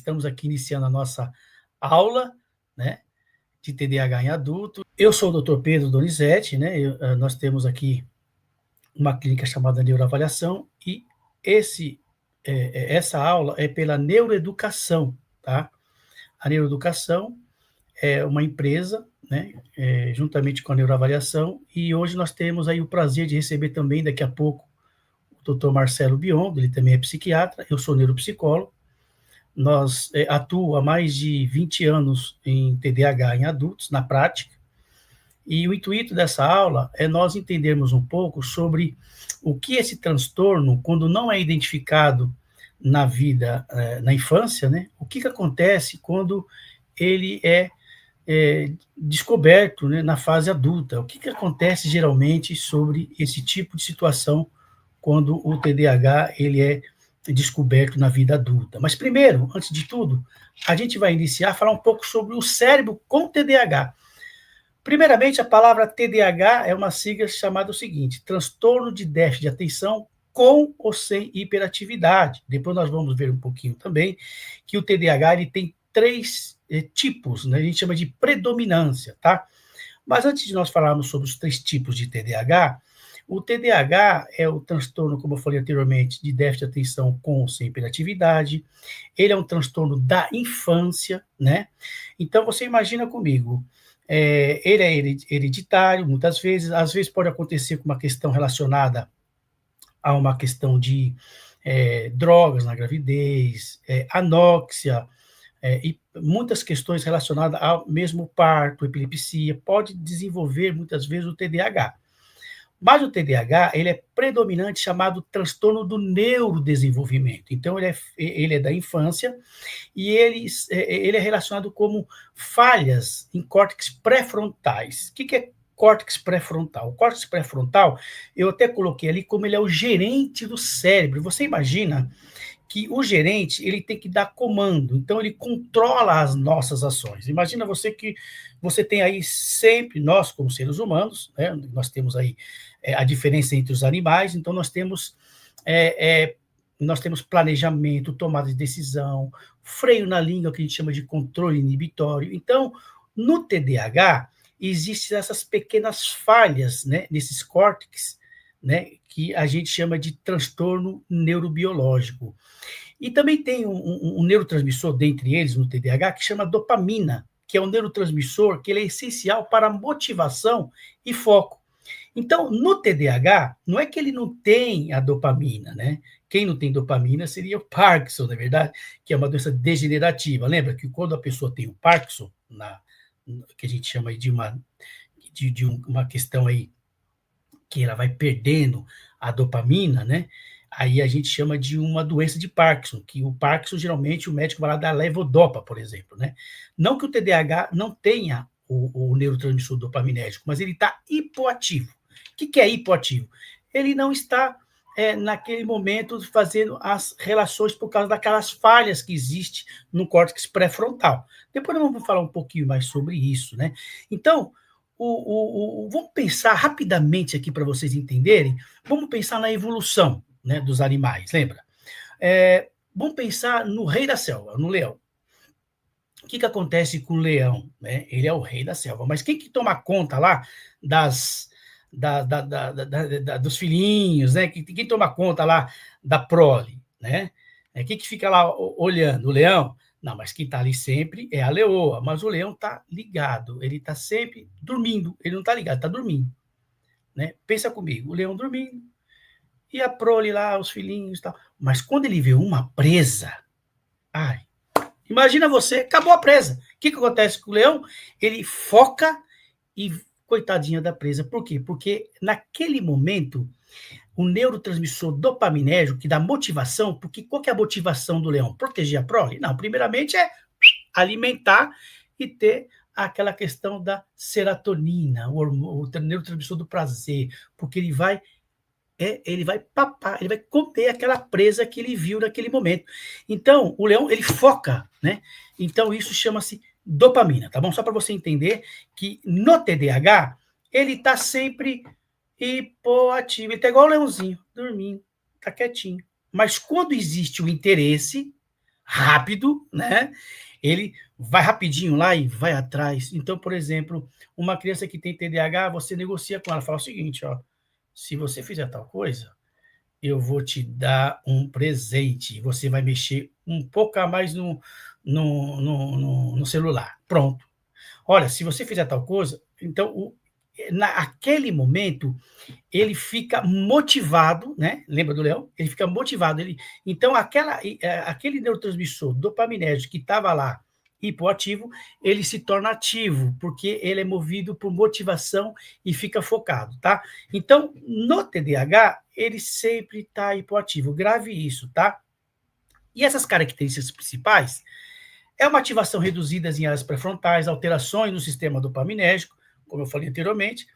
Estamos aqui iniciando a nossa aula, né, de TDAH em adulto. Eu sou o Dr. Pedro Donizete, né, nós temos aqui uma clínica chamada Neuroavaliação e essa aula é pela Neuroeducação, tá? A Neuroeducação é uma empresa, né, juntamente com a Neuroavaliação, e hoje nós temos aí o prazer de receber também, daqui a pouco, o Dr. Marcelo Biondo, ele também é psiquiatra, eu sou neuropsicólogo. Nós atuo há mais de 20 anos em TDAH em adultos, na prática, e o intuito dessa aula é nós entendermos um pouco sobre o que esse transtorno, quando não é identificado na vida, na infância, né, o que acontece quando ele é descoberto, né, na fase adulta, o que acontece geralmente sobre esse tipo de situação quando o TDAH ele é descoberto na vida adulta. Mas primeiro, antes de tudo, a gente vai iniciar a falar um pouco sobre o cérebro com TDAH. Primeiramente, a palavra TDAH é uma sigla chamada o seguinte: transtorno de déficit de atenção com ou sem hiperatividade. Depois nós vamos ver um pouquinho também que o TDAH ele tem três tipos, né? A gente chama de predominância, tá? Mas antes de nós falarmos sobre os três tipos de TDAH, o TDAH é o transtorno, como eu falei anteriormente, de déficit de atenção com ou sem hiperatividade. Ele é um transtorno da infância, né? Então, você imagina comigo, ele é hereditário, muitas vezes, às vezes pode acontecer com uma questão relacionada a uma questão de drogas na gravidez, anóxia, e muitas questões relacionadas ao mesmo parto, epilepsia, pode desenvolver muitas vezes o TDAH. Mas o TDAH, ele é predominante chamado transtorno do neurodesenvolvimento. Então, ele é da infância e ele é relacionado como falhas em córtex pré-frontais. O que é córtex pré-frontal? O córtex pré-frontal, eu até coloquei ali como ele é o gerente do cérebro. Você imagina que o gerente ele tem que dar comando, então ele controla as nossas ações. Imagina você que você tem aí sempre, nós como seres humanos, né, nós temos aí a diferença entre os animais, então nós temos planejamento, tomada de decisão, freio na língua, que a gente chama de controle inibitório. Então, no TDAH, existem essas pequenas falhas, né, nesses córtex, né, que a gente chama de transtorno neurobiológico. E também tem um neurotransmissor, dentre eles, no TDAH, que chama dopamina, que é um neurotransmissor que ele é essencial para a motivação e foco. Então, no TDAH, não é que ele não tem a dopamina, né? Quem não tem dopamina seria o Parkinson, na verdade, que é uma doença degenerativa. Lembra que quando a pessoa tem o Parkinson, que a gente chama de uma questão aí que ela vai perdendo a dopamina, né? Aí a gente chama de uma doença de Parkinson, que o Parkinson, geralmente, o médico vai lá dar levodopa, por exemplo, né? Não que o TDAH não tenha o neurotransmissor dopaminérgico, mas ele está hipoativo. O que é hipoativo? Ele não está, naquele momento, fazendo as relações por causa daquelas falhas que existem no córtex pré-frontal. Depois nós vamos falar um pouquinho mais sobre isso, né? Então, vamos pensar rapidamente aqui para vocês entenderem, vamos pensar na evolução, né, dos animais, lembra? Vamos pensar no rei da selva, no leão. O que acontece com o leão? Né? Ele é o rei da selva, mas quem que toma conta lá dos filhinhos, né? Quem toma conta lá da prole, né? Quem que fica lá olhando? O leão? Não, mas quem está ali sempre é a leoa, mas o leão está ligado, ele está sempre dormindo, ele não está ligado, está dormindo. Né? Pensa comigo, o leão dormindo, e a prole lá, os filhinhos e tal. Mas quando ele vê uma presa, ai, imagina você, acabou a presa. O que acontece com o leão? Ele foca e coitadinha da presa. Por quê? Porque naquele momento, o neurotransmissor dopaminérgico, que dá motivação, porque qual que é a motivação do leão? Proteger a prole? Não, primeiramente é alimentar e ter aquela questão da serotonina, o neurotransmissor do prazer, porque ele vai papar, ele vai comer aquela presa que ele viu naquele momento. Então, o leão, ele foca, né? Então, isso chama-se dopamina, tá bom? Só para você entender que no TDAH, ele está sempre hipoativo. Ele está igual o leãozinho, dormindo, está quietinho. Mas quando existe o interesse, rápido, né? Ele vai rapidinho lá e vai atrás. Então, por exemplo, uma criança que tem TDAH, você negocia com ela, fala o seguinte, ó, se você fizer tal coisa, eu vou te dar um presente. Você vai mexer um pouco a mais no celular. Pronto. Olha, se você fizer tal coisa, então, naquele momento, ele fica motivado, né? Lembra do leão? Ele fica motivado. Então, aquele neurotransmissor dopaminérgico que estava lá, hipoativo, ele se torna ativo, porque ele é movido por motivação e fica focado, tá? Então, no TDAH, ele sempre está hipoativo. Grave isso, tá? E essas características principais é uma ativação reduzida em áreas pré-frontais, alterações no sistema dopaminérgico, como eu falei anteriormente,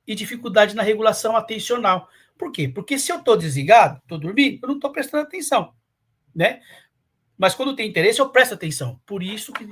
e dificuldade na regulação atencional. Por quê? Porque se eu estou desligado, estou dormindo, eu não estou prestando atenção, né? Mas quando tem interesse, eu presto atenção. Por isso que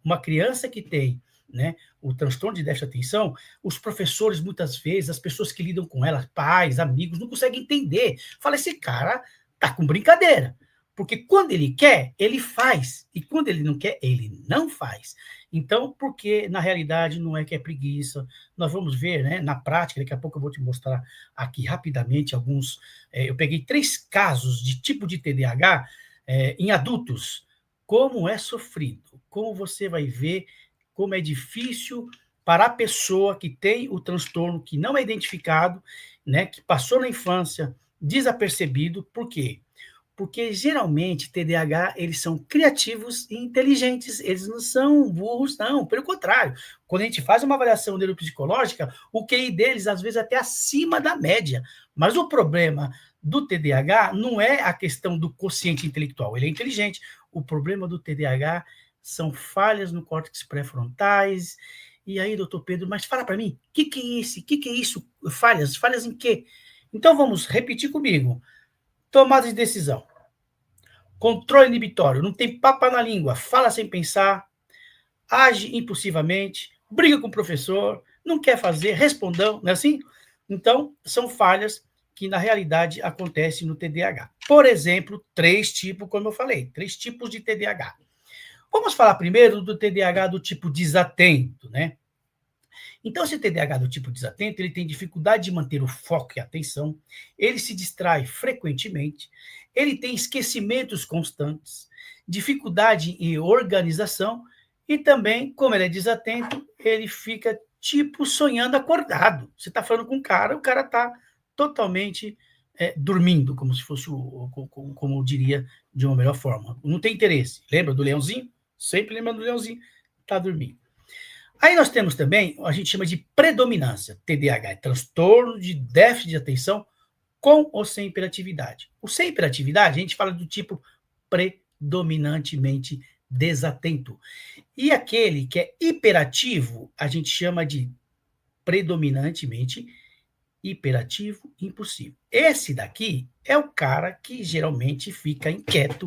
uma criança que tem, né, o transtorno de déficit de atenção, os professores, muitas vezes, as pessoas que lidam com ela, pais, amigos, não conseguem entender. Fala, esse cara tá com brincadeira. Porque quando ele quer, ele faz. E quando ele não quer, ele não faz. Então, porque na realidade não é que é preguiça. Nós vamos ver, né, na prática, daqui a pouco eu vou te mostrar aqui rapidamente alguns. Eu peguei 3 casos de tipo de TDAH em adultos, como é sofrido, como você vai ver como é difícil para a pessoa que tem o transtorno, que não é identificado, né, que passou na infância desapercebido. Por quê? Porque geralmente TDAH, eles são criativos e inteligentes, eles não são burros, não, pelo contrário. Quando a gente faz uma avaliação neuropsicológica, o QI deles às vezes é até acima da média. Mas o problema do TDAH não é a questão do quociente intelectual, ele é inteligente. O problema do TDAH são falhas no córtex pré-frontais. E aí, doutor Pedro, mas fala para mim, o que é isso? O que é isso? Falhas? Falhas em quê? Então vamos repetir comigo. Tomada de decisão. Controle inibitório. Não tem papa na língua. Fala sem pensar. Age impulsivamente. Briga com o professor. Não quer fazer. Respondão. Não é assim? Então, são falhas que, na realidade, acontecem no TDAH. Por exemplo, 3 tipos, como eu falei. 3 tipos de TDAH. Vamos falar primeiro do TDAH do tipo desatento, né? Então, esse TDAH do tipo desatento, ele tem dificuldade de manter o foco e a atenção, ele se distrai frequentemente, ele tem esquecimentos constantes, dificuldade em organização e também, como ele é desatento, ele fica tipo sonhando acordado. Você está falando com o cara está totalmente dormindo, como se fosse, como eu diria de uma melhor forma. Não tem interesse. Lembra do leãozinho? Sempre lembra do leãozinho, está dormindo. Aí nós temos também, a gente chama de predominância. TDAH é transtorno de déficit de atenção com ou sem hiperatividade. O sem hiperatividade, a gente fala do tipo predominantemente desatento. E aquele que é hiperativo, a gente chama de predominantemente hiperativo impulsivo. Esse daqui é o cara que geralmente fica inquieto,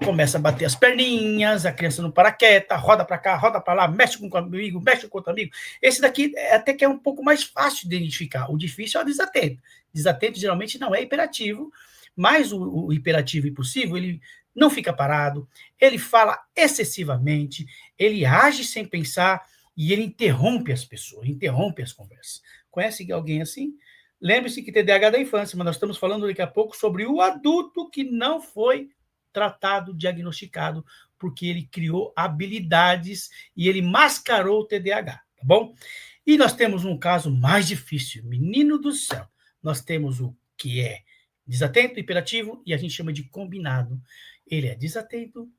começa a bater as perninhas, a criança não para quieta, roda para cá, roda para lá, mexe com o amigo, mexe com outro amigo. Esse daqui até que é um pouco mais fácil de identificar. O difícil é o desatento. Desatento geralmente não é hiperativo, mas o hiperativo impulsivo, ele não fica parado, ele fala excessivamente, ele age sem pensar e ele interrompe as pessoas, interrompe as conversas. Conhece alguém assim? Lembre-se que TDAH é da infância, mas nós estamos falando daqui a pouco sobre o adulto que não foi tratado, diagnosticado, porque ele criou habilidades e ele mascarou o TDAH, tá bom? E nós temos um caso mais difícil, menino do céu. Nós temos o que é desatento, hiperativo, e a gente chama de combinado. Ele é desatento,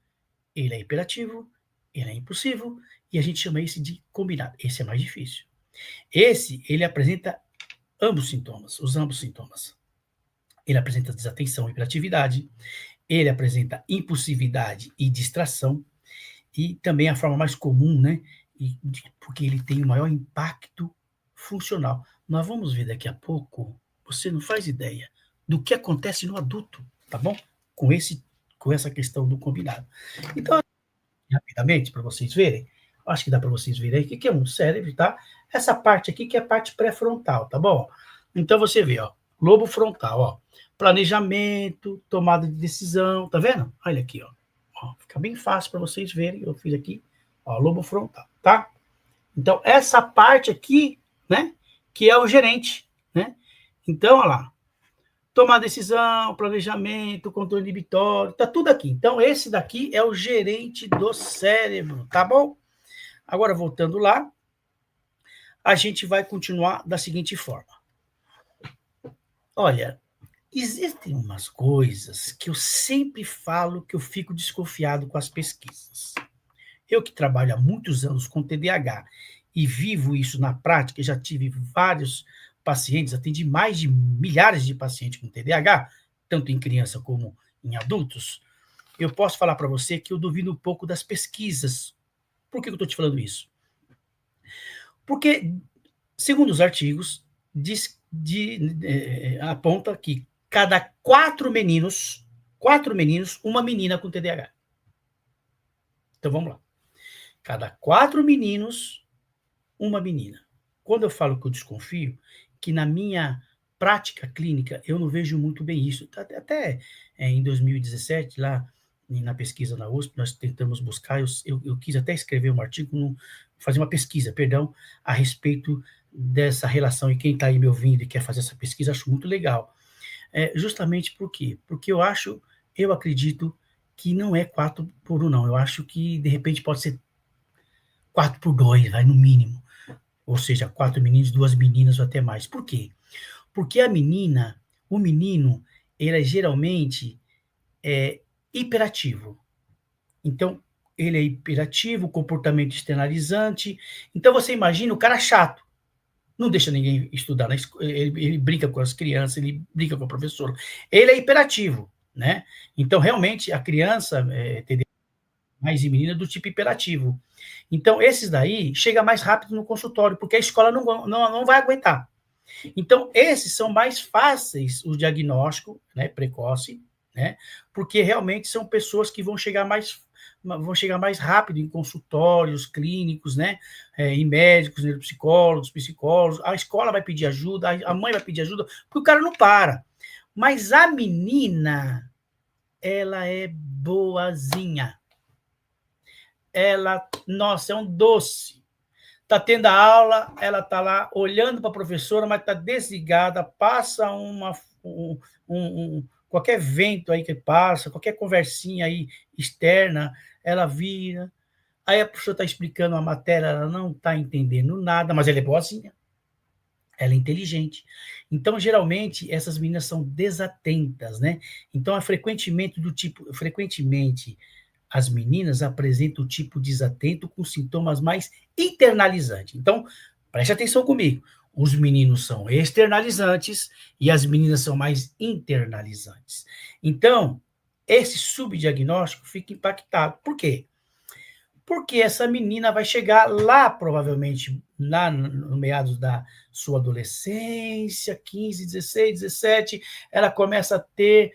ele é hiperativo, ele é impulsivo, e a gente chama esse de combinado. Esse é mais difícil. Esse, ele apresenta os ambos sintomas. Ele apresenta desatenção e hiperatividade, ele apresenta impulsividade e distração, e também a forma mais comum, né? Porque ele tem o maior impacto funcional. Nós vamos ver daqui a pouco, você não faz ideia do que acontece no adulto, tá bom? Com essa questão do combinado. Então, rapidamente, para vocês verem, acho que dá para vocês verem aí o que é um cérebro, tá? Essa parte aqui que é a parte pré-frontal, tá bom? Então você vê, ó, lobo frontal, ó. planejamento, tomada de decisão, tá vendo? Olha aqui, ó. Ó, fica bem fácil para vocês verem, eu fiz aqui, ó, lobo frontal, tá? Então, essa parte aqui, né, que é o gerente, né? Então, olha lá, tomar decisão, planejamento, controle inibitório, tá tudo aqui. Então, esse daqui é o gerente do cérebro, tá bom? Agora, voltando lá, a gente vai continuar da seguinte forma. Olha, existem umas coisas que eu sempre falo que eu fico desconfiado com as pesquisas. Eu que trabalho há muitos anos com TDAH e vivo isso na prática, já tive vários pacientes, atendi mais de milhares de pacientes com TDAH, tanto em criança como em adultos. Eu posso falar para você que eu duvido um pouco das pesquisas. Por que eu estou te falando isso? Porque, segundo os artigos, aponta que cada quatro meninos, uma menina com TDAH. Então vamos lá. Cada 4 meninos, uma menina. Quando eu falo que eu desconfio, que na minha prática clínica eu não vejo muito bem isso. Até em 2017, lá na pesquisa na USP, nós tentamos buscar, eu quis até escrever um artigo, fazer uma pesquisa, perdão, a respeito dessa relação. E quem está aí me ouvindo e quer fazer essa pesquisa, acho muito legal. Justamente por quê? Porque eu acredito que não é 4 por 1, não. Eu acho que, de repente, pode ser 4 por 2, vai, no mínimo. Ou seja, 4 meninos, 2 meninas ou até mais. Por quê? Porque o menino, ele geralmente é hiperativo. Então, ele é hiperativo, comportamento externalizante. Então, você imagina o cara chato. Não deixa ninguém estudar na escola, ele brinca com as crianças, ele brinca com a professora. Ele é hiperativo, né? Então, realmente, a criança, mais e menina do tipo hiperativo. Então, esses daí chega mais rápido no consultório, porque a escola não vai aguentar. Então, esses são mais fáceis o diagnóstico, né, precoce, né, porque realmente são pessoas que vão chegar mais rápido em consultórios clínicos, né, em médicos, neuropsicólogos, psicólogos. A escola vai pedir ajuda, a mãe vai pedir ajuda, porque o cara não para. Mas a menina, ela é boazinha. Ela, nossa, é um doce. Tá tendo a aula, ela tá lá olhando para a professora, mas tá desligada, passa qualquer vento aí que passa, qualquer conversinha aí externa, ela vira. Aí a professora está explicando a matéria, ela não está entendendo nada, mas ela é boazinha, ela é inteligente. Então, geralmente, essas meninas são desatentas, né? Então, frequentemente, as meninas apresentam o tipo desatento com sintomas mais internalizantes. Então, preste atenção comigo. Os meninos são externalizantes e as meninas são mais internalizantes. Então, esse subdiagnóstico fica impactado. Por quê? Porque essa menina vai chegar lá, provavelmente, lá no meados da sua adolescência, 15, 16, 17, ela começa a ter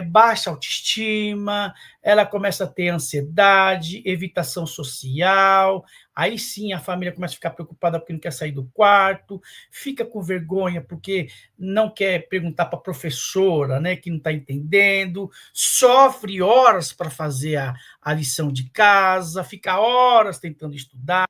baixa autoestima, ela começa a ter ansiedade, evitação social, aí sim a família começa a ficar preocupada porque não quer sair do quarto, fica com vergonha porque não quer perguntar para a professora, né, que não está entendendo, sofre horas para fazer a lição de casa, fica horas tentando estudar,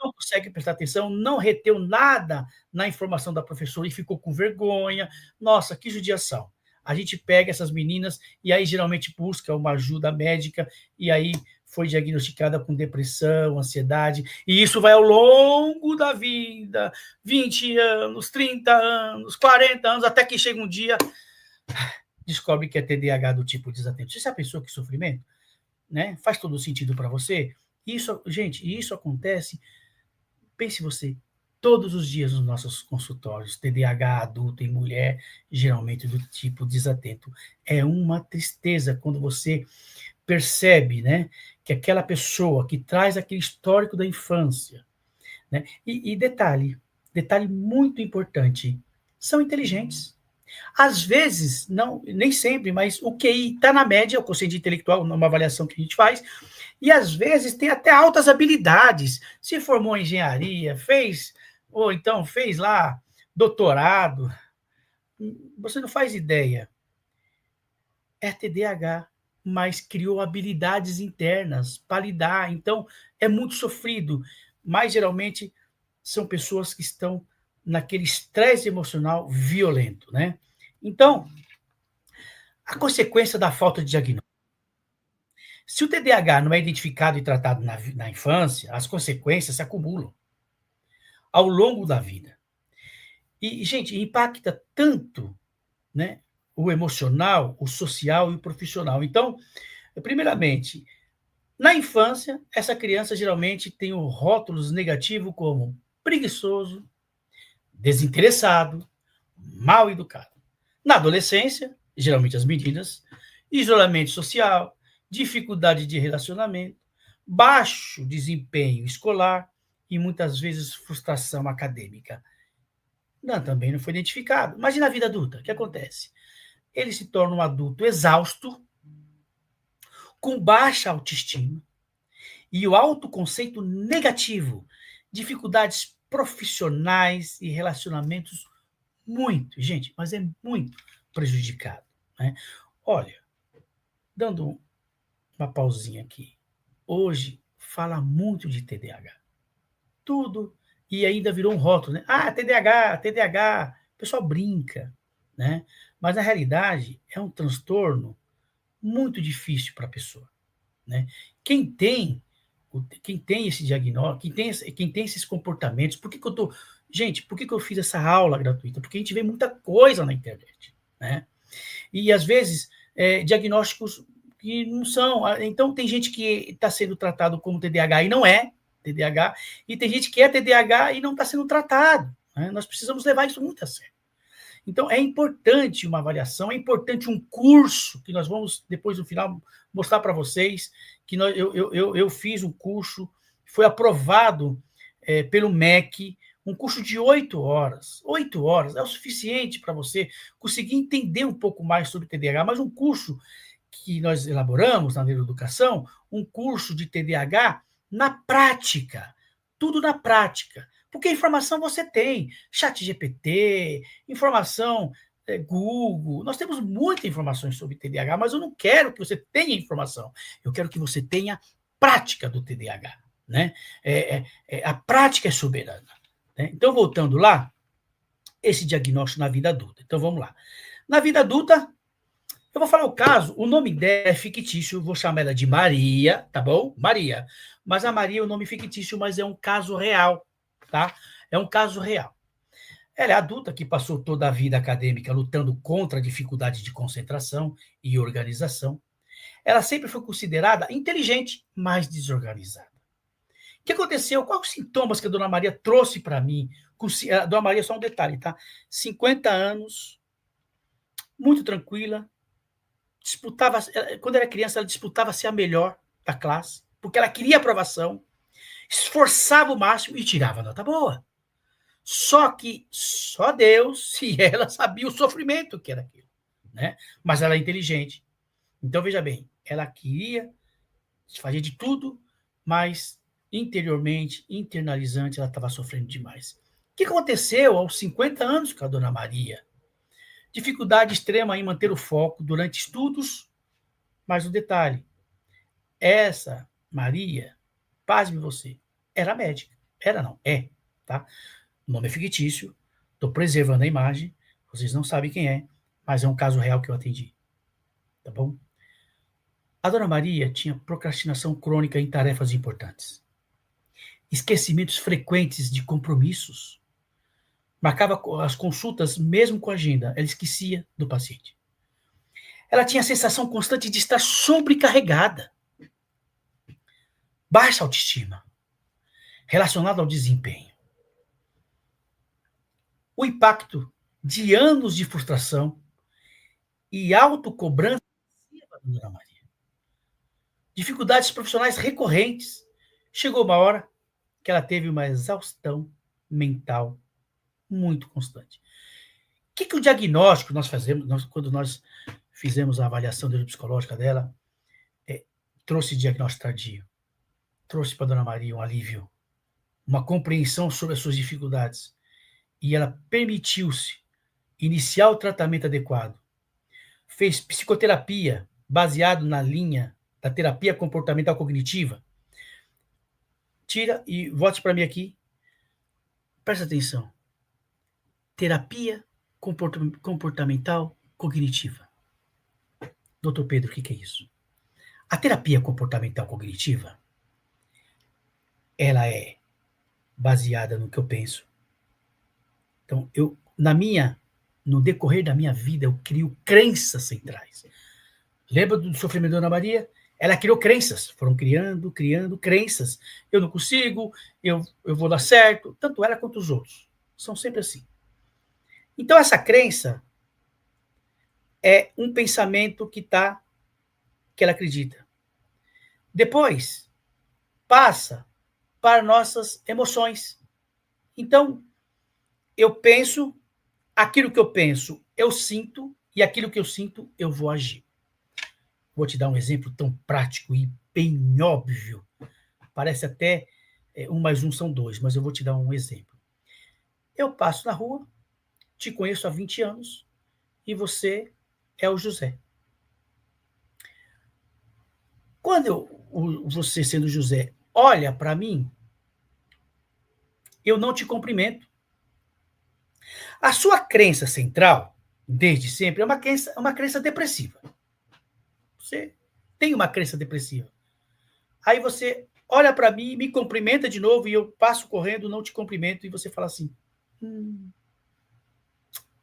não consegue prestar atenção, não reteu nada na informação da professora e ficou com vergonha. Nossa, que judiação. A gente pega essas meninas e aí geralmente busca uma ajuda médica e aí foi diagnosticada com depressão, ansiedade, e isso vai ao longo da vida, 20 anos, 30 anos, 40 anos, até que chega um dia, descobre que é TDAH do tipo desatento. Você já pensou que sofrimento? Né? Faz todo sentido para você? Isso, gente, isso acontece, pense você, todos os dias nos nossos consultórios, TDAH adulto em mulher, geralmente do tipo desatento. É uma tristeza quando você percebe, né, que aquela pessoa que traz aquele histórico da infância, né, e detalhe muito importante, são inteligentes. Às vezes, não, nem sempre, mas o QI está na média, o quociente intelectual, numa avaliação que a gente faz, e às vezes tem até altas habilidades. Se formou em engenharia, ou então fez lá doutorado, você não faz ideia. é TDAH, mas criou habilidades internas para lidar, então é muito sofrido, mas geralmente são pessoas que estão naquele estresse emocional violento, né. Então, a consequência da falta de diagnóstico, se o TDAH não é identificado e tratado na infância, as consequências se acumulam ao longo da vida. E, gente, impacta tanto, né, o emocional, o social e o profissional. Então, primeiramente, na infância, essa criança geralmente tem o rótulos negativo como preguiçoso, desinteressado, mal educado. Na adolescência, geralmente as meninas, isolamento social, dificuldade de relacionamento, baixo desempenho escolar e muitas vezes frustração acadêmica. Não, também não foi identificado. Mas e na vida adulta? O que acontece? Ele se torna um adulto exausto, com baixa autoestima e o autoconceito negativo, dificuldades profissionais e relacionamentos muito, gente, mas é muito prejudicado, né. Olha, dando uma pausinha aqui, hoje fala muito de TDAH, tudo, e ainda virou um rótulo, né, "Ah, TDAH, TDAH", o pessoal brinca, né, mas na realidade é um transtorno muito difícil para a pessoa, né. Quem tem quem tem esse diagnóstico, quem tem esses comportamentos, por que que eu tô gente, por que que eu fiz essa aula gratuita? Porque a gente vê muita coisa na internet, né. E às vezes, diagnósticos que não são. Então tem gente que está sendo tratado como TDAH e não é TDAH, e tem gente que é TDAH e não está sendo tratado, né. Nós precisamos levar isso muito a sério. Então é importante uma avaliação, é importante um curso que nós vamos depois no final mostrar para vocês, que eu fiz um curso, foi aprovado pelo MEC, um curso de 8 horas. 8 horas é o suficiente para você conseguir entender um pouco mais sobre TDAH, mas um curso que nós elaboramos na neuroeducação, um curso de TDAH na prática, tudo na prática. Porque informação você tem, chat GPT, informação Google, nós temos muitas informações sobre TDAH, mas eu não quero que você tenha informação, eu quero que você tenha prática do TDAH, né? A prática é soberana. Né? Então, voltando lá, esse diagnóstico na vida adulta. Então, vamos lá. Na vida adulta, eu vou falar o caso, o nome dela é fictício, eu vou chamar ela de Maria, tá bom? Maria. Mas a Maria é um nome fictício, mas é um caso real, tá? É um caso real. Ela é adulta que passou toda a vida acadêmica lutando contra a dificuldade de concentração e organização. Ela sempre foi considerada inteligente, mas desorganizada. O que aconteceu? Quais os sintomas que a dona Maria trouxe para mim? A dona Maria, só um detalhe, tá? 50 anos, muito tranquila, disputava, quando era criança, ela disputava ser a melhor da classe, porque ela queria aprovação, esforçava o máximo e tirava nota boa. Só que só Deus e ela sabia o sofrimento que era aquilo, né? Mas ela é inteligente. Então, veja bem, ela queria fazer de tudo, mas interiormente, internalizante, ela estava sofrendo demais. O que aconteceu aos 50 anos com a dona Maria? Dificuldade extrema em manter o foco durante estudos, mas o detalhe, essa Maria, pasme você, era médica. Era não, é, tá? O nome é fictício, estou preservando a imagem, vocês não sabem quem é, mas é um caso real que eu atendi, tá bom? A dona Maria tinha procrastinação crônica em tarefas importantes, esquecimentos frequentes de compromissos, marcava as consultas mesmo com a agenda, ela esquecia do paciente. Ela tinha a sensação constante de estar sobrecarregada, baixa autoestima, relacionada ao desempenho. O impacto de anos de frustração e autocobrança da dona Maria. Dificuldades profissionais recorrentes. Chegou uma hora que ela teve uma exaustão mental muito constante. O que o diagnóstico nós fazemos, quando nós fizemos a avaliação neuropsicológica dela, trouxe diagnóstico tardio, trouxe para a dona Maria um alívio, uma compreensão sobre as suas dificuldades, e ela permitiu-se iniciar o tratamento adequado. fez psicoterapia baseado na linha da terapia comportamental cognitiva, tira e volte para mim aqui, presta atenção. Terapia comportamental cognitiva. Doutor Pedro, o que é isso? A terapia comportamental cognitiva, ela é baseada no que eu penso. Então, no decorrer da minha vida, eu crio crenças centrais. Lembra do sofrimento da Dona Maria? Ela criou crenças, foram criando crenças. Eu não consigo, eu vou dar certo, tanto ela quanto os outros. São sempre assim. Então, essa crença é um pensamento que ela acredita. Depois, passa para nossas emoções. Então, eu penso, aquilo que eu penso, eu sinto, e aquilo que eu sinto, eu vou agir. Vou te dar um exemplo tão prático e bem óbvio. Parece até 1 mais 1 são 2, mas eu vou te dar um exemplo. Eu passo na rua, te conheço há 20 anos, e você é o José. Quando você, sendo José, olha para mim, eu não te cumprimento. A sua crença central, desde sempre, é uma crença depressiva. Você tem uma crença depressiva. Aí você olha para mim, me cumprimenta de novo e eu passo correndo, não te cumprimento e você fala assim: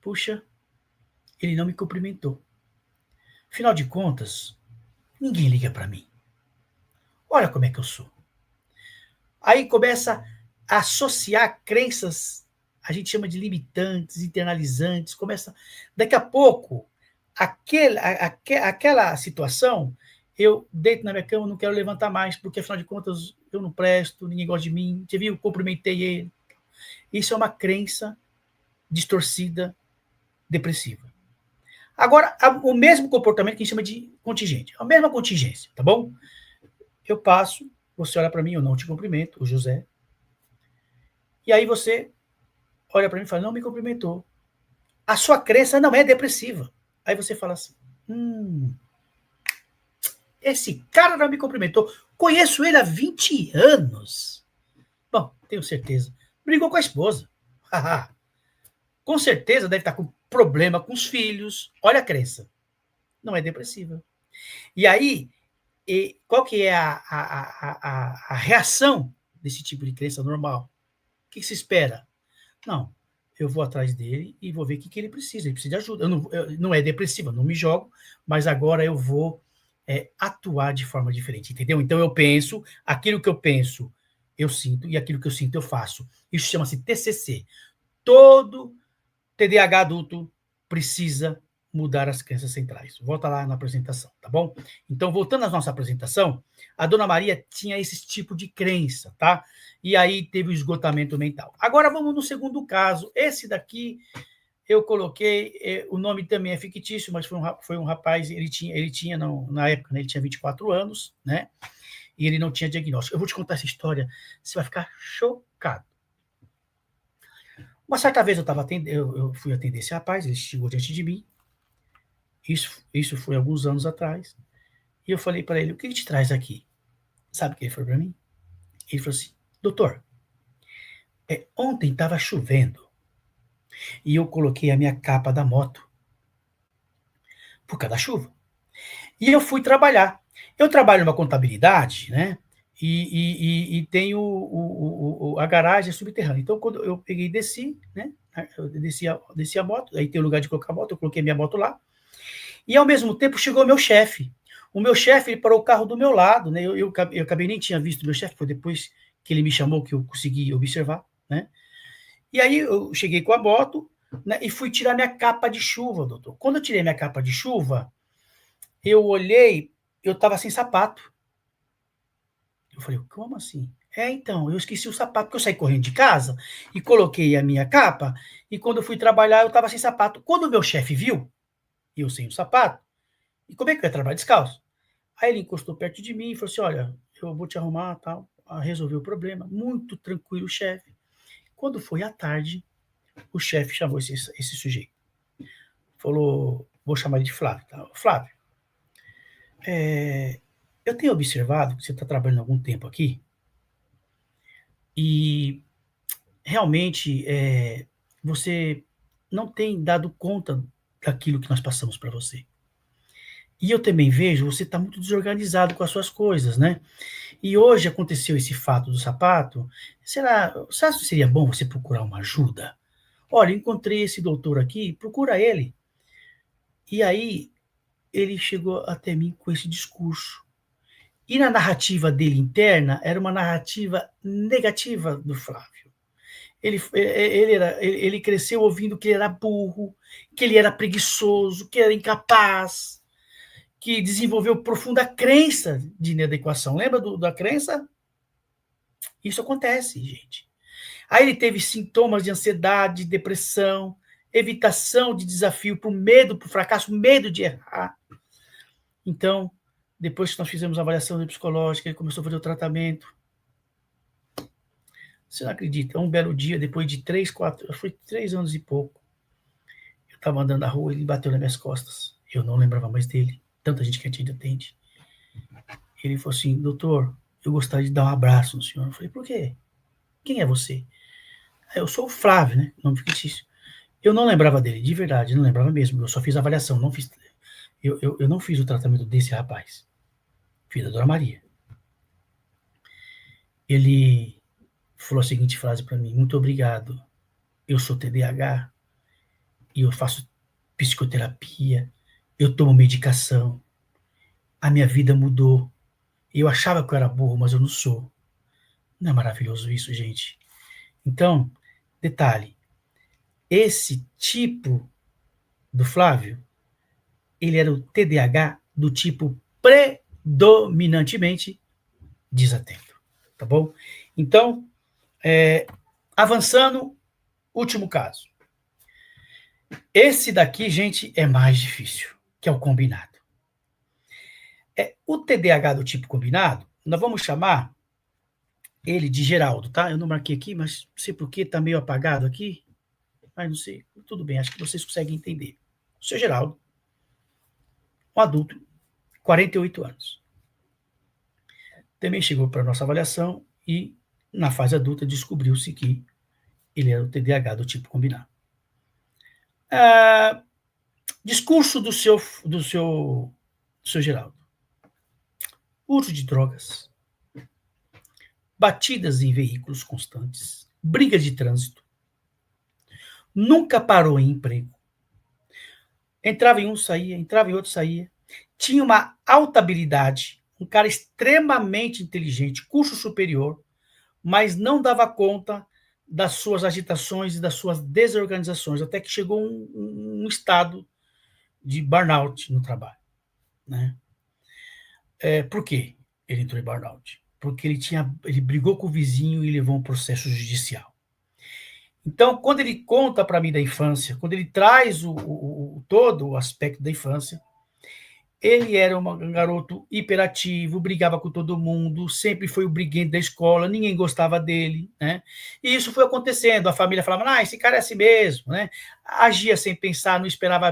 puxa, ele não me cumprimentou. Afinal de contas, ninguém liga para mim. Olha como é que eu sou. Aí começa a associar crenças, a gente chama de limitantes, internalizantes, começa. Daqui a pouco, aquela situação, eu deito na minha cama, não quero levantar mais, porque afinal de contas eu não presto, ninguém gosta de mim, você viu, cumprimentei ele. Isso é uma crença distorcida, depressiva. Agora, o mesmo comportamento que a gente chama de contingente, a mesma contingência, tá bom? Eu passo, você olha para mim, eu não te cumprimento, o José, e aí você olha para mim e fala, não me cumprimentou. A sua crença não é depressiva. Aí você fala assim, esse cara não me cumprimentou. Conheço ele há 20 anos. Bom, tenho certeza. Brigou com a esposa. Com certeza deve estar com problema com os filhos. Olha a crença. Não é depressiva. E aí, qual que é a reação desse tipo de crença normal? O que se espera? Não, eu vou atrás dele e vou ver o que ele precisa. Ele precisa de ajuda. Não é depressiva, não me jogo, mas agora eu vou atuar de forma diferente, entendeu? Então eu penso, aquilo que eu penso, eu sinto, e aquilo que eu sinto, eu faço. Isso chama-se TCC. Todo TDAH adulto precisa mudar as crenças centrais. Volta lá na apresentação, tá bom? Então, voltando à nossa apresentação, a Dona Maria tinha esse tipo de crença, tá? E aí teve o esgotamento mental. Agora vamos no segundo caso. Esse daqui eu coloquei, o nome também é fictício, mas foi um rapaz, ele tinha não, na época, né, ele tinha 24 anos, né? E ele não tinha diagnóstico. Eu vou te contar essa história, você vai ficar chocado. Uma certa vez eu fui atender esse rapaz, ele chegou diante de mim, isso foi alguns anos atrás, e eu falei para ele, o que te traz aqui? Sabe o que ele falou para mim? Ele falou assim, doutor, ontem estava chovendo, e eu coloquei a minha capa da moto, por causa da chuva. E eu fui trabalhar. Eu trabalho numa contabilidade, né? E tenho a garagem subterrânea. Então, quando eu peguei e desci, né? Eu desci a moto, aí tem o lugar de colocar a moto, eu coloquei minha moto lá. E ao mesmo tempo chegou o meu chefe. O meu chefe, ele parou o carro do meu lado, né? Eu acabei nem tinha visto o meu chefe, foi depois que ele me chamou que eu consegui observar, né? E aí eu cheguei com a moto, né, e fui tirar minha capa de chuva, doutor. Quando eu tirei minha capa de chuva, eu olhei, eu estava sem sapato. Eu falei, como assim? Então, eu esqueci o sapato, porque eu saí correndo de casa e coloquei a minha capa, e quando eu fui trabalhar, eu estava sem sapato. Quando o meu chefe viu, eu sem o sapato, e como é que eu ia trabalhar descalço? Aí ele encostou perto de mim e falou assim, olha, eu vou te arrumar, tal, resolver o problema. Muito tranquilo, chefe. Quando foi à tarde, o chefe chamou esse sujeito. Falou, vou chamar ele de Flávio, tá? Flávio, eu tenho observado que você está trabalhando há algum tempo aqui e realmente você não tem dado conta daquilo que nós passamos para você. E eu também vejo você está muito desorganizado com as suas coisas, né? E hoje aconteceu esse fato do sapato. Você acha que seria bom você procurar uma ajuda? Olha, encontrei esse doutor aqui, procura ele. E aí ele chegou até mim com esse discurso. E na narrativa dele interna, era uma narrativa negativa do Flávio. Ele cresceu ouvindo que ele era burro, que ele era preguiçoso, que era incapaz, que desenvolveu profunda crença de inadequação. Lembra da crença? Isso acontece, gente. Aí ele teve sintomas de ansiedade, depressão, evitação de desafio por medo, por fracasso, medo de errar. Então, depois que nós fizemos a avaliação psicológica, ele começou a fazer o tratamento. Você não acredita, um belo dia, depois de 3 anos e pouco, eu estava andando na rua, ele bateu nas minhas costas. Eu não lembrava mais dele, tanta gente que a gente atende. Ele falou assim, doutor, eu gostaria de dar um abraço no senhor. Eu falei, por quê? Quem é você? Eu sou o Flávio, né? Nome fictício. Eu não lembrava dele, de verdade, não lembrava mesmo. Eu só fiz a avaliação, não fiz. Eu não fiz o tratamento desse rapaz. Fiz da Dona Maria. Ele falou a seguinte frase para mim: muito obrigado. Eu sou TDAH e eu faço psicoterapia, eu tomo medicação. A minha vida mudou. Eu achava que eu era burro, mas eu não sou. Não é maravilhoso isso, gente? Então, detalhe, esse tipo do Flávio, ele era o TDAH do tipo predominantemente desatento, tá bom? Então, avançando, último caso. Esse daqui, gente, é mais difícil, que é o combinado. O TDAH do tipo combinado, nós vamos chamar ele de Geraldo, tá? Eu não marquei aqui, mas não sei por que tá meio apagado aqui, mas não sei, tudo bem, acho que vocês conseguem entender. O seu Geraldo, um adulto, 48 anos. Também chegou para a nossa avaliação e, na fase adulta, descobriu-se que ele era o TDAH do tipo combinado. Discurso do seu Geraldo. Uso de drogas, batidas em veículos constantes, brigas de trânsito, nunca parou em emprego, entrava em um, saía, entrava em outro, saía, tinha uma alta habilidade, um cara extremamente inteligente, curso superior, mas não dava conta das suas agitações e das suas desorganizações, até que chegou um estado de burnout no trabalho, né? Por quê ele entrou em burnout? Porque ele brigou com o vizinho e levou um processo judicial. Então, quando ele conta para mim da infância, quando ele traz todo o aspecto da infância, ele era um garoto hiperativo, brigava com todo mundo, sempre foi o briguento da escola, ninguém gostava dele, né? E isso foi acontecendo, a família falava, esse cara é assim mesmo, né? Agia sem pensar, não esperava a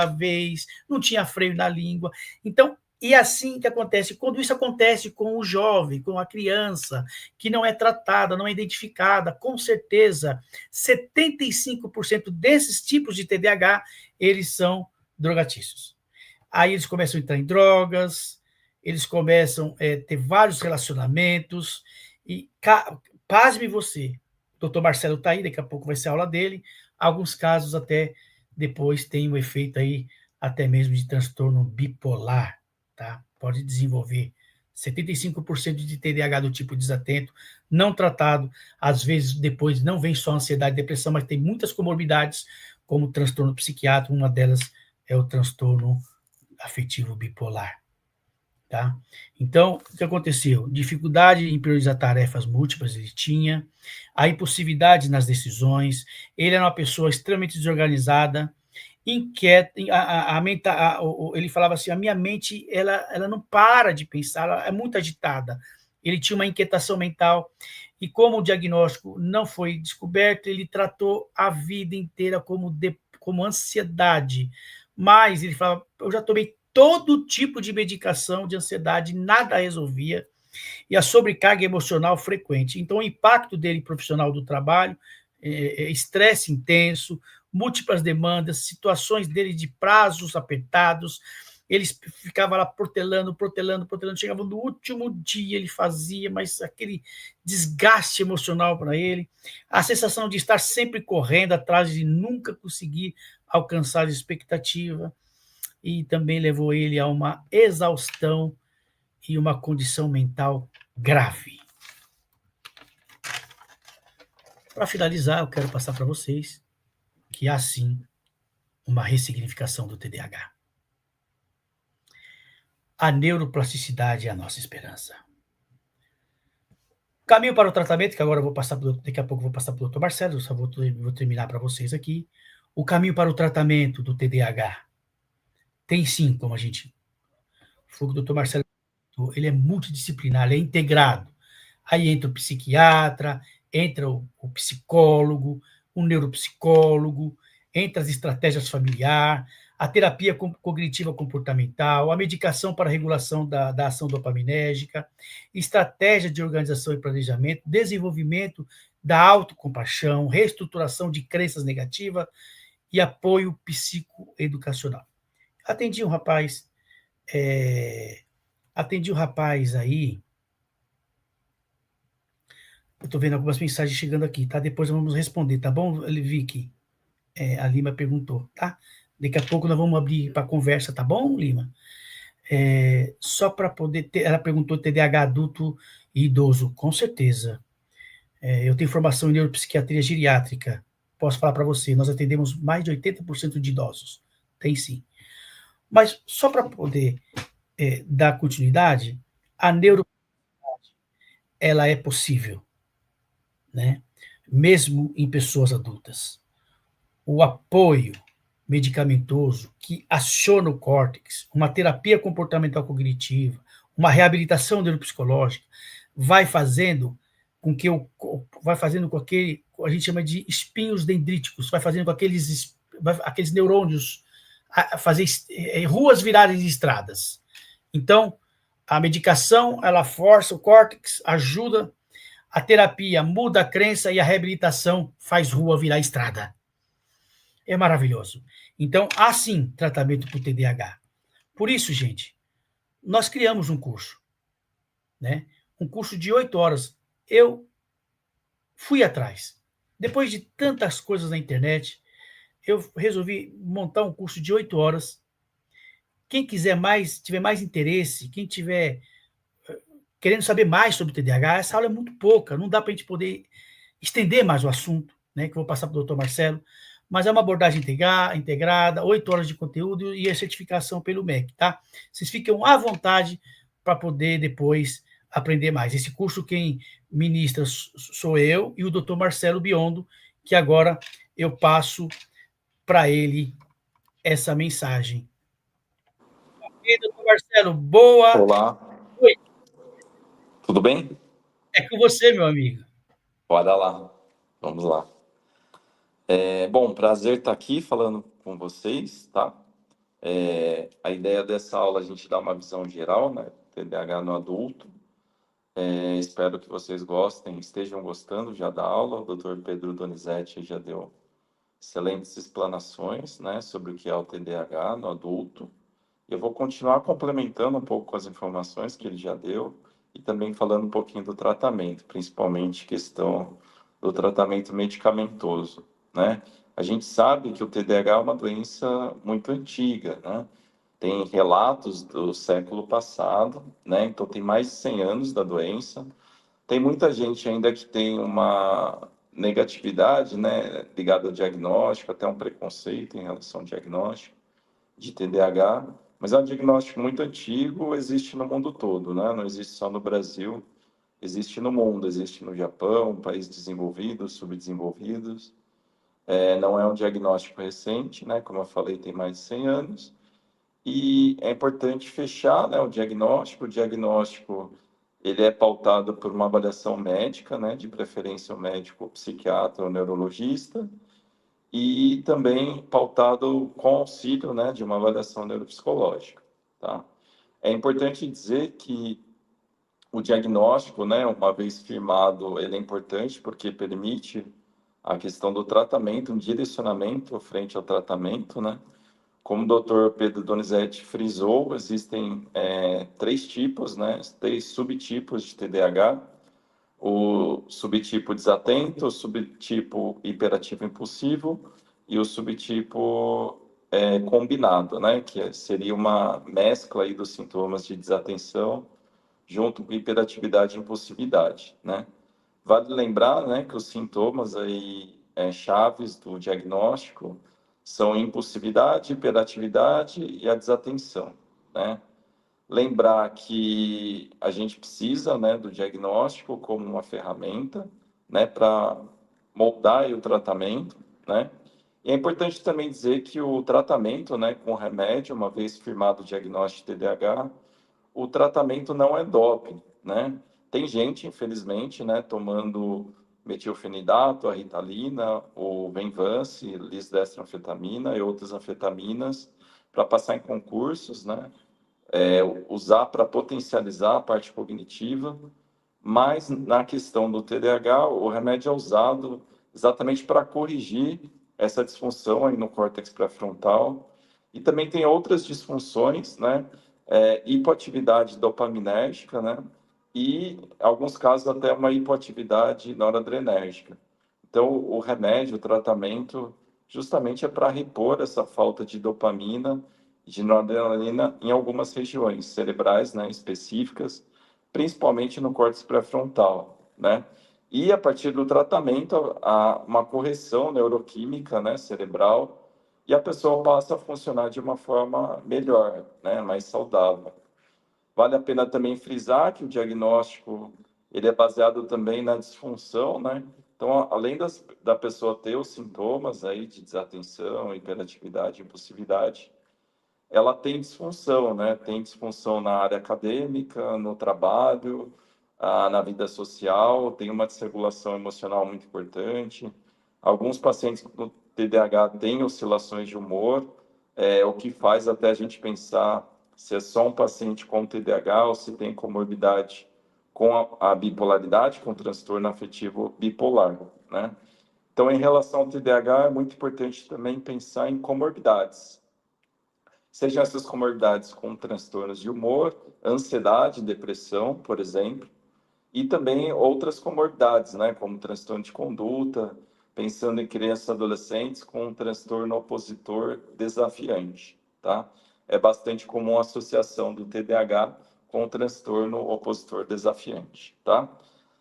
vez, não tinha freio na língua. Então, e assim que acontece, quando isso acontece com o jovem, com a criança, que não é tratada, não é identificada, com certeza, 75% desses tipos de TDAH, eles são drogatícios. Aí eles começam a entrar em drogas, eles começam a ter vários relacionamentos, e pasme você, o doutor Marcelo está aí, daqui a pouco vai ser a aula dele, alguns casos até depois tem um efeito aí, até mesmo de transtorno bipolar, tá? Pode desenvolver 75% de TDAH do tipo desatento, não tratado, às vezes depois não vem só ansiedade e depressão, mas tem muitas comorbidades, como transtorno psiquiátrico, uma delas é o transtorno afetivo bipolar, tá? Então, o que aconteceu? Dificuldade em priorizar tarefas múltiplas ele tinha, a impulsividade nas decisões, ele era uma pessoa extremamente desorganizada, inquieta, ele falava assim, a minha mente, ela não para de pensar, ela é muito agitada, ele tinha uma inquietação mental, e como o diagnóstico não foi descoberto, ele tratou a vida inteira como ansiedade, Mas ele falava, eu já tomei todo tipo de medicação de ansiedade, nada resolvia, e a sobrecarga emocional frequente. Então, o impacto dele profissional do trabalho, estresse intenso, múltiplas demandas, situações dele de prazos apertados, ele ficava lá protelando, chegava no último dia, ele fazia, mas aquele desgaste emocional para ele, a sensação de estar sempre correndo atrás de nunca conseguir alcançar a expectativa, e também levou ele a uma exaustão e uma condição mental grave. Para finalizar, eu quero passar para vocês que há sim uma ressignificação do TDAH. A neuroplasticidade é a nossa esperança. Caminho para o tratamento, que agora eu vou passar daqui a pouco eu vou passar para o Dr. Marcelo, eu só vou terminar para vocês aqui. O caminho para o tratamento do TDAH tem sim, como a gente... Foi o que o Dr. Marcelo, ele é multidisciplinar, ele é integrado. Aí entra o psiquiatra, entra o psicólogo, o neuropsicólogo, entra as estratégias familiares, a terapia cognitiva comportamental, a medicação para a regulação da ação dopaminérgica, estratégia de organização e planejamento, desenvolvimento da autocompaixão, reestruturação de crenças negativas e apoio psicoeducacional. Atendi um rapaz, aí. Eu estou vendo algumas mensagens chegando aqui, tá? Depois vamos responder, tá bom, Vicky? A Lima perguntou, tá? Daqui a pouco nós vamos abrir para conversa, tá bom, Lima? Só para poder ter... Ela perguntou TDAH adulto e idoso. Com certeza. Eu tenho formação em neuropsiquiatria geriátrica. Posso falar para você, nós atendemos mais de 80% de idosos. Tem sim. Mas só para poder dar continuidade, a neuro ela é possível, né? Mesmo em pessoas adultas. O apoio medicamentoso que aciona o córtex, uma terapia comportamental cognitiva, uma reabilitação neuropsicológica, vai fazendo com que a gente chama de espinhos dendríticos, vai fazendo com aqueles neurônios fazer ruas virarem estradas. Então, a medicação, ela força o córtex, ajuda, a terapia muda a crença e a reabilitação faz rua virar estrada. É maravilhoso. Então, há sim tratamento para o TDAH. Por isso, gente, nós criamos um curso, né? Um curso de 8 horas. Eu fui atrás. Depois de tantas coisas na internet, eu resolvi montar um curso de 8 horas. Quem quiser mais, tiver mais interesse, quem tiver querendo saber mais sobre o TDAH, essa aula é muito pouca, não dá para a gente poder estender mais o assunto, né, que eu vou passar para o doutor Marcelo, mas é uma abordagem integrada, 8 horas de conteúdo e a certificação pelo MEC, tá? Vocês ficam à vontade para poder depois aprender mais. Esse curso quem ministra sou eu e o doutor Marcelo Biondo, que agora eu passo para ele essa mensagem. E aí, doutor Marcelo, boa Olá, noite. tudo bem? É com você, meu amigo. Bora lá, vamos lá. Bom, prazer estar aqui falando com vocês, tá? A ideia dessa aula é a gente dar uma visão geral, né? TDAH no adulto. Espero que vocês gostem, estejam gostando já da aula. O Dr. Pedro Donizete já deu excelentes explanações, né, sobre o que é o TDAH no adulto. Eu vou continuar complementando um pouco com as informações que ele já deu e também falando um pouquinho do tratamento, principalmente questão do tratamento medicamentoso, né? A gente sabe que o TDAH é uma doença muito antiga, né? Tem relatos do século passado, né? Então tem mais de 100 anos da doença. Tem muita gente ainda que tem uma negatividade, né, ligada ao diagnóstico, até um preconceito em relação ao diagnóstico de TDAH, mas é um diagnóstico muito antigo, existe no mundo todo, né? Não existe só no Brasil, existe no mundo, existe no Japão, países desenvolvidos, subdesenvolvidos. Não é um diagnóstico recente, né? Como eu falei, tem mais de 100 anos. E é importante fechar, né, o diagnóstico. O diagnóstico ele é pautado por uma avaliação médica, né? De preferência o médico psiquiatra ou neurologista. e também pautado com auxílio, né, de uma avaliação neuropsicológica, tá? É importante dizer que o diagnóstico, né, uma vez firmado, ele é importante porque permite a questão do tratamento, um direcionamento frente ao tratamento, né? Como o doutor Pedro Donizete frisou, existem três tipos, né, três subtipos de TDAH: o subtipo desatento, o subtipo hiperativo impulsivo e o subtipo combinado, né, que seria uma mescla aí dos sintomas de desatenção junto com hiperatividade e impulsividade, né. Vale lembrar, né, que os sintomas aí chaves do diagnóstico são impulsividade, hiperatividade e a desatenção, né. Lembrar que a gente precisa, né, do diagnóstico como uma ferramenta, né, para moldar aí o tratamento, né. E é importante também dizer que o tratamento, né, com remédio, uma vez firmado o diagnóstico de TDAH, o tratamento não é doping, né. Tem gente, infelizmente, né, tomando metilfenidato, a Ritalina, o Venvance, lisdextranfetamina e outras anfetaminas para passar em concursos, né, usar para potencializar a parte cognitiva, mas na questão do TDAH, o remédio é usado exatamente para corrigir essa disfunção aí no córtex pré-frontal. E também tem outras disfunções, né? Hipoatividade dopaminérgica, né? E, em alguns casos, até uma hipoatividade noradrenérgica. Então, o remédio, o tratamento, justamente é para repor essa falta de dopamina e de noradrenalina em algumas regiões cerebrais, né, específicas, principalmente no córtex pré-frontal, né? E a partir do tratamento, há uma correção neuroquímica, né, cerebral, e a pessoa passa a funcionar de uma forma melhor, né, mais saudável. Vale a pena também frisar que o diagnóstico ele é baseado também na disfunção, né? Então, além da pessoa ter os sintomas aí de desatenção, hiperatividade, impulsividade, ela tem disfunção, né? Tem disfunção na área acadêmica, no trabalho, na vida social, tem uma desregulação emocional muito importante. Alguns pacientes com TDAH têm oscilações de humor, o que faz até a gente pensar se é só um paciente com TDAH ou se tem comorbidade com a bipolaridade, com o transtorno afetivo bipolar, né? Então, em relação ao TDAH, é muito importante também pensar em comorbidades. Sejam essas comorbidades com transtornos de humor, ansiedade, depressão, por exemplo, e também outras comorbidades, né, como transtorno de conduta, pensando em crianças e adolescentes com um transtorno opositor desafiante, tá? É bastante comum a associação do TDAH com o transtorno opositor desafiante, tá?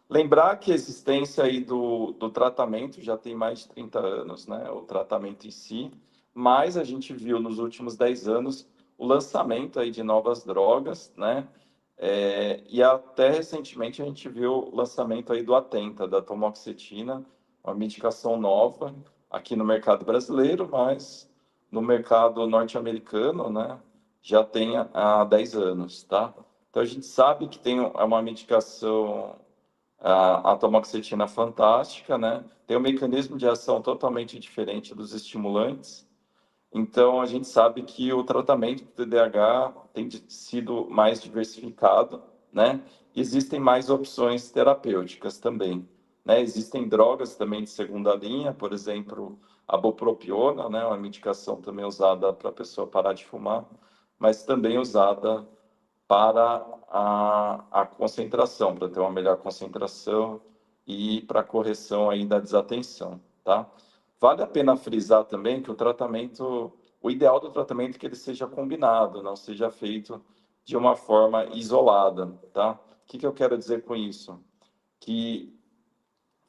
Lembrar que a existência aí do tratamento já tem mais de 30 anos, né? O tratamento em si, mas a gente viu nos últimos 10 anos o lançamento aí de novas drogas, né? E até recentemente a gente viu o lançamento aí do Atenta, da tomoxetina, uma medicação nova aqui no mercado brasileiro, mas no mercado norte-americano, né? Já tem há 10 anos, tá? Então a gente sabe que tem uma medicação, a tomoxetina fantástica, né? Tem um mecanismo de ação totalmente diferente dos estimulantes. Então, a gente sabe que o tratamento do TDAH tem sido mais diversificado, né? Existem mais opções terapêuticas também, né? Existem drogas também de segunda linha, por exemplo, a bupropiona, né? Uma medicação também usada para a pessoa parar de fumar, mas também usada para a concentração, para ter uma melhor concentração e para correção aí da desatenção, tá? Vale a pena frisar também que o ideal do tratamento é que ele seja combinado, não seja feito de uma forma isolada, tá? O que eu quero dizer com isso? Que,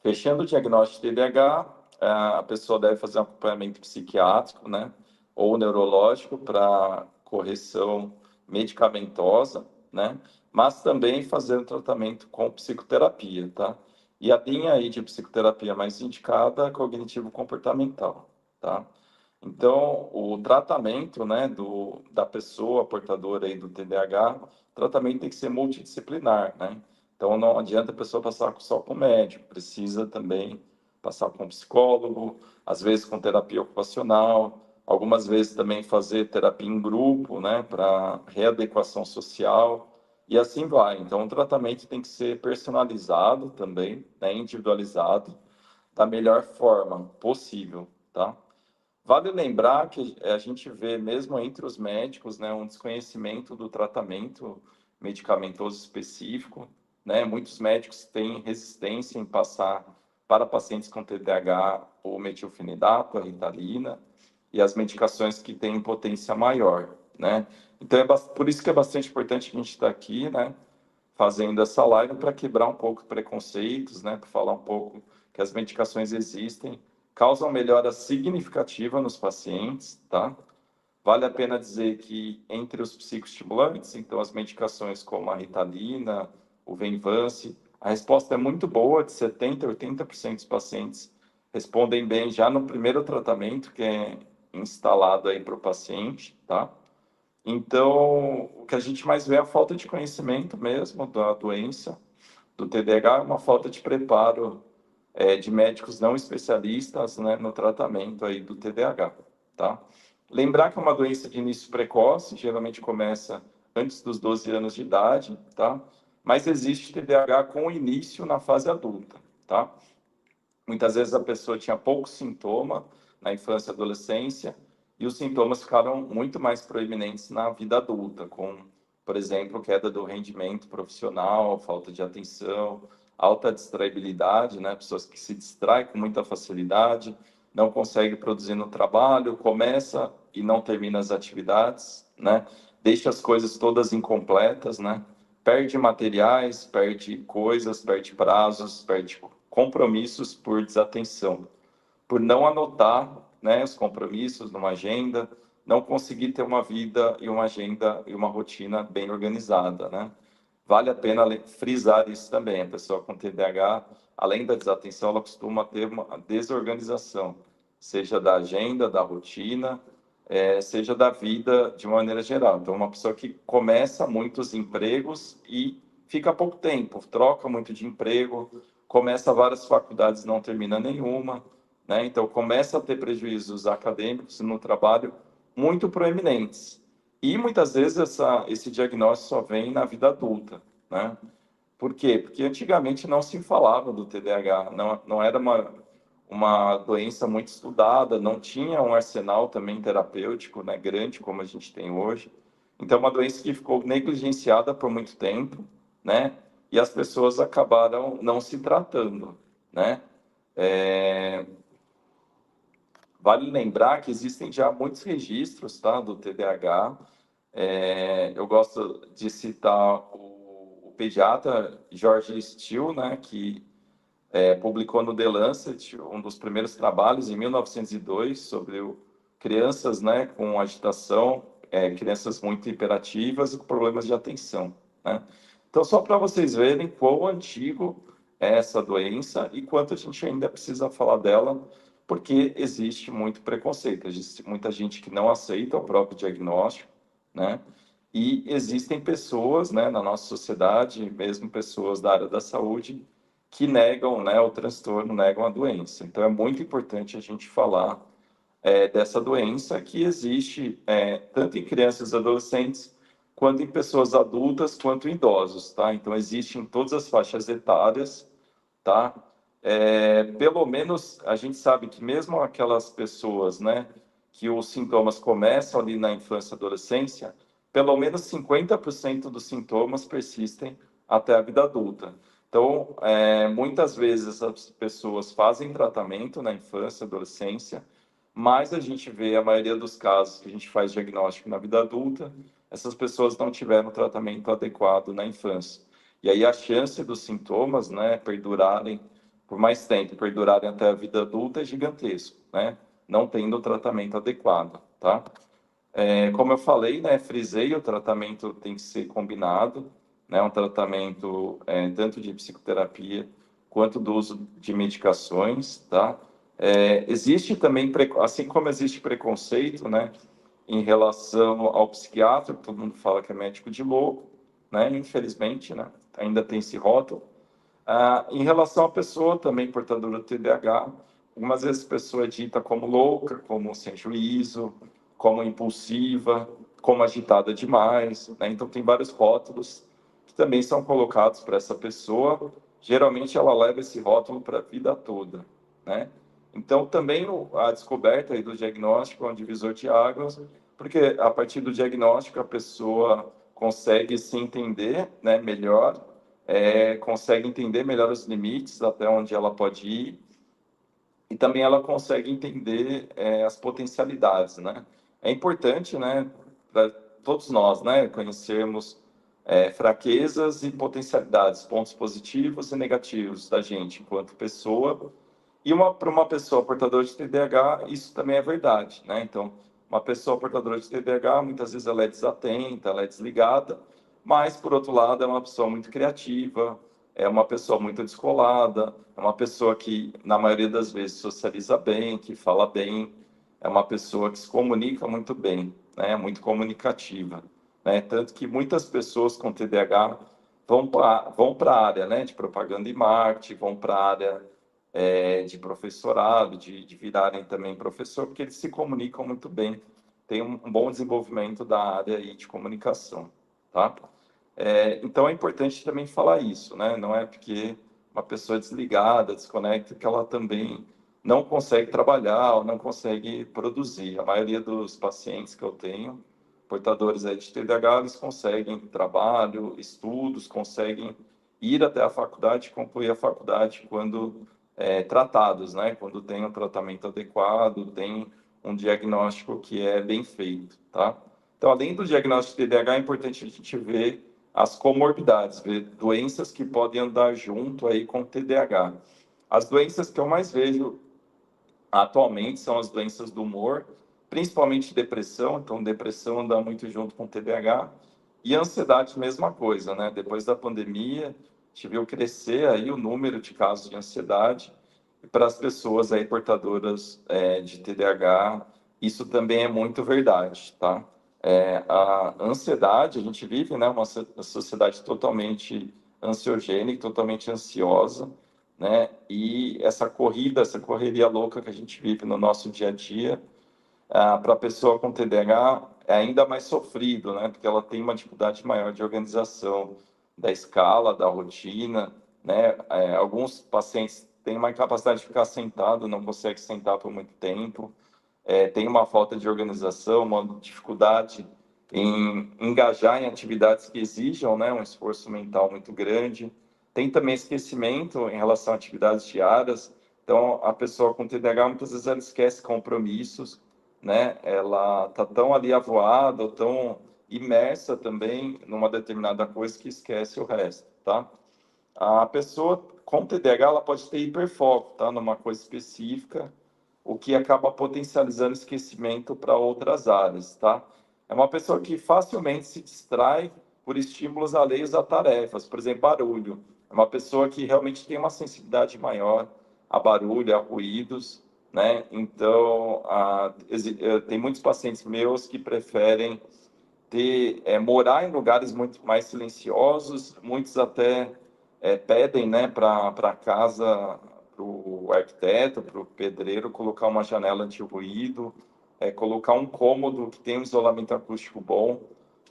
fechando o diagnóstico de TDAH, a pessoa deve fazer um acompanhamento psiquiátrico, né? Ou neurológico para correção medicamentosa, né? Mas também fazer um tratamento com psicoterapia, tá? E a linha aí de psicoterapia mais indicada é cognitivo-comportamental, tá? Então, o tratamento, né, da pessoa portadora aí do TDAH, o tratamento tem que ser multidisciplinar, né? Então, não adianta a pessoa passar só com o médico, precisa também passar com um psicólogo, às vezes com terapia ocupacional, algumas vezes também fazer terapia em grupo, né, para readequação social, e assim vai. Então, o tratamento tem que ser personalizado também, né, individualizado, da melhor forma possível, tá? Vale lembrar que a gente vê, mesmo entre os médicos, né, um desconhecimento do tratamento medicamentoso específico, né? Muitos médicos têm resistência em passar para pacientes com TDAH o metilfenidato, a Ritalina e as medicações que têm potência maior, né? Então, por isso que é bastante importante que a gente está aqui, né, fazendo essa live para quebrar um pouco preconceitos, né, para falar um pouco que as medicações existem, causam melhora significativa nos pacientes, tá? Vale a pena dizer que entre os psicoestimulantes, então as medicações como a Ritalina, o Venvance, a resposta é muito boa, de 70% a 80% dos pacientes respondem bem já no primeiro tratamento que é instalado aí para o paciente, tá? Então, o que a gente mais vê é a falta de conhecimento mesmo da doença, do TDAH, é uma falta de preparo de médicos não especialistas, né, no tratamento aí do TDAH, tá? Lembrar que é uma doença de início precoce, geralmente começa antes dos 12 anos de idade, tá? Mas existe TDAH com início na fase adulta, tá? Muitas vezes a pessoa tinha pouco sintoma na infância e adolescência e os sintomas ficaram muito mais proeminentes na vida adulta, com, por exemplo, queda do rendimento profissional, falta de atenção, alta distraibilidade, né? Pessoas que se distraem com muita facilidade, não conseguem produzir no trabalho, começa e não termina as atividades, né? Deixa as coisas todas incompletas, né? Perde materiais, perde coisas, perde prazos, perde compromissos por desatenção, por não anotar, né, os compromissos numa agenda, não conseguir ter uma vida e uma agenda e uma rotina bem organizada, né? Vale a pena frisar isso também. A pessoa com TDAH, além da desatenção, ela costuma ter uma desorganização, seja da agenda, da rotina, seja da vida de uma maneira geral. Então, uma pessoa que começa muitos empregos e fica pouco tempo, troca muito de emprego, começa várias faculdades, não termina nenhuma, né? Então, começa a ter prejuízos acadêmicos no trabalho muito proeminentes. E muitas vezes esse diagnóstico só vem na vida adulta, né? Por quê? Porque antigamente não se falava do TDAH, não era uma doença muito estudada, não tinha um arsenal também terapêutico, né, grande como a gente tem hoje. Então, é uma doença que ficou negligenciada por muito tempo, né? E as pessoas acabaram não se tratando, né? É, Vale lembrar que existem já muitos registros, tá, do TDAH. Eu gosto de citar o pediatra George Still, né, que publicou no The Lancet um dos primeiros trabalhos em 1902 sobre crianças, né, com agitação, crianças muito hiperativas e com problemas de atenção, né? Então, só para vocês verem quão antigo é essa doença e quanto a gente ainda precisa falar dela, porque existe muito preconceito, existe muita gente que não aceita o próprio diagnóstico, né? E existem pessoas, né, na nossa sociedade, mesmo pessoas da área da saúde, que negam, né, o transtorno, negam a doença. Então, é muito importante a gente falar dessa doença que existe tanto em crianças e adolescentes, quanto em pessoas adultas, quanto em idosos, tá? Então, existe em todas as faixas etárias, tá? Pelo menos, a gente sabe que mesmo aquelas pessoas, né, que os sintomas começam ali na infância e adolescência, pelo menos 50% dos sintomas persistem até a vida adulta. Então, muitas vezes essas pessoas fazem tratamento na infância e adolescência, mas a gente vê a maioria dos casos que a gente faz diagnóstico na vida adulta, essas pessoas não tiveram tratamento adequado na infância. E aí a chance dos sintomas, né, perdurarem por mais tempo, perdurarem até a vida adulta é gigantesco, né? Não tendo o tratamento adequado, tá? Como eu falei, né, frisei, o tratamento tem que ser combinado, né, um tratamento tanto de psicoterapia quanto do uso de medicações, tá? Existe também, assim como existe preconceito, né, em relação ao psiquiatra, todo mundo fala que é médico de louco, né? Infelizmente, né, ainda tem esse rótulo. Em relação à pessoa também portadora do TDAH, algumas vezes a pessoa é dita como louca, como sem juízo, como impulsiva, como agitada demais, né? Então tem vários rótulos que também são colocados para essa pessoa. Geralmente ela leva esse rótulo para a vida toda, né? Então também a descoberta aí do diagnóstico é um divisor de águas, porque a partir do diagnóstico a pessoa consegue se entender, né, melhor, consegue entender melhor os limites, até onde ela pode ir, e também ela consegue entender as potencialidades, né? É importante, né, para todos nós, né, conhecermos fraquezas e potencialidades, pontos positivos e negativos da gente enquanto pessoa. E para uma pessoa portadora de TDAH, isso também é verdade, né? Então, uma pessoa portadora de TDAH, muitas vezes ela é desatenta, ela é desligada, mas, por outro lado, é uma pessoa muito criativa, é uma pessoa muito descolada, é uma pessoa que, na maioria das vezes, socializa bem, que fala bem, é uma pessoa que se comunica muito bem, né? Muito comunicativa, né? Tanto que muitas pessoas com TDAH vão para a área, né, de propaganda e marketing, vão para a área de professorado, de virarem também professor, porque eles se comunicam muito bem, tem um bom desenvolvimento da área aí de comunicação, tá? Então é importante também falar isso, né? Não é porque uma pessoa desligada, desconecta, que ela também não consegue trabalhar ou não consegue produzir. A maioria dos pacientes que eu tenho, portadores aí de TDAH, eles conseguem trabalho, estudos, conseguem ir até a faculdade, concluir a faculdade quando tratados, né? Quando tem um tratamento adequado, tem um diagnóstico que é bem feito, tá? Então, além do diagnóstico de TDAH, é importante a gente ver as comorbidades, ver doenças que podem andar junto aí com o TDAH. As doenças que eu mais vejo atualmente são as doenças do humor, principalmente depressão. Então, depressão anda muito junto com TDAH. E ansiedade, mesma coisa, né? Depois da pandemia, a gente viu crescer aí o número de casos de ansiedade. E para as pessoas aí portadoras de TDAH, isso também é muito verdade, tá? A ansiedade, a gente vive, né, uma sociedade totalmente ansiogênica, totalmente ansiosa, né? E essa correria louca que a gente vive no nosso dia a dia, para a pessoa com TDAH é ainda mais sofrido, né? Porque ela tem uma dificuldade maior de organização da escala, da rotina, né? Alguns pacientes têm uma incapacidade de ficar sentado, não consegue sentar por muito tempo, tem uma falta de organização, uma dificuldade em engajar em atividades que exijam, né, um esforço mental muito grande. Tem também esquecimento em relação a atividades diárias. Então, a pessoa com TDAH, muitas vezes, ela esquece compromissos, né? Ela está tão ali avoada, ou tão imersa também numa determinada coisa que esquece o resto, tá? A pessoa com TDAH, ela pode ter hiperfoco, tá? Numa coisa específica, o que acaba potencializando esquecimento para outras áreas, tá? É uma pessoa que facilmente se distrai por estímulos alheios a tarefas, por exemplo, barulho. É uma pessoa que realmente tem uma sensibilidade maior a barulho, a ruídos, né? Então, tem muitos pacientes meus que preferem morar em lugares muito mais silenciosos, muitos até pedem, né, para casa, para o arquiteto, para o pedreiro, colocar uma janela anti-ruído, colocar um cômodo que tem um isolamento acústico bom,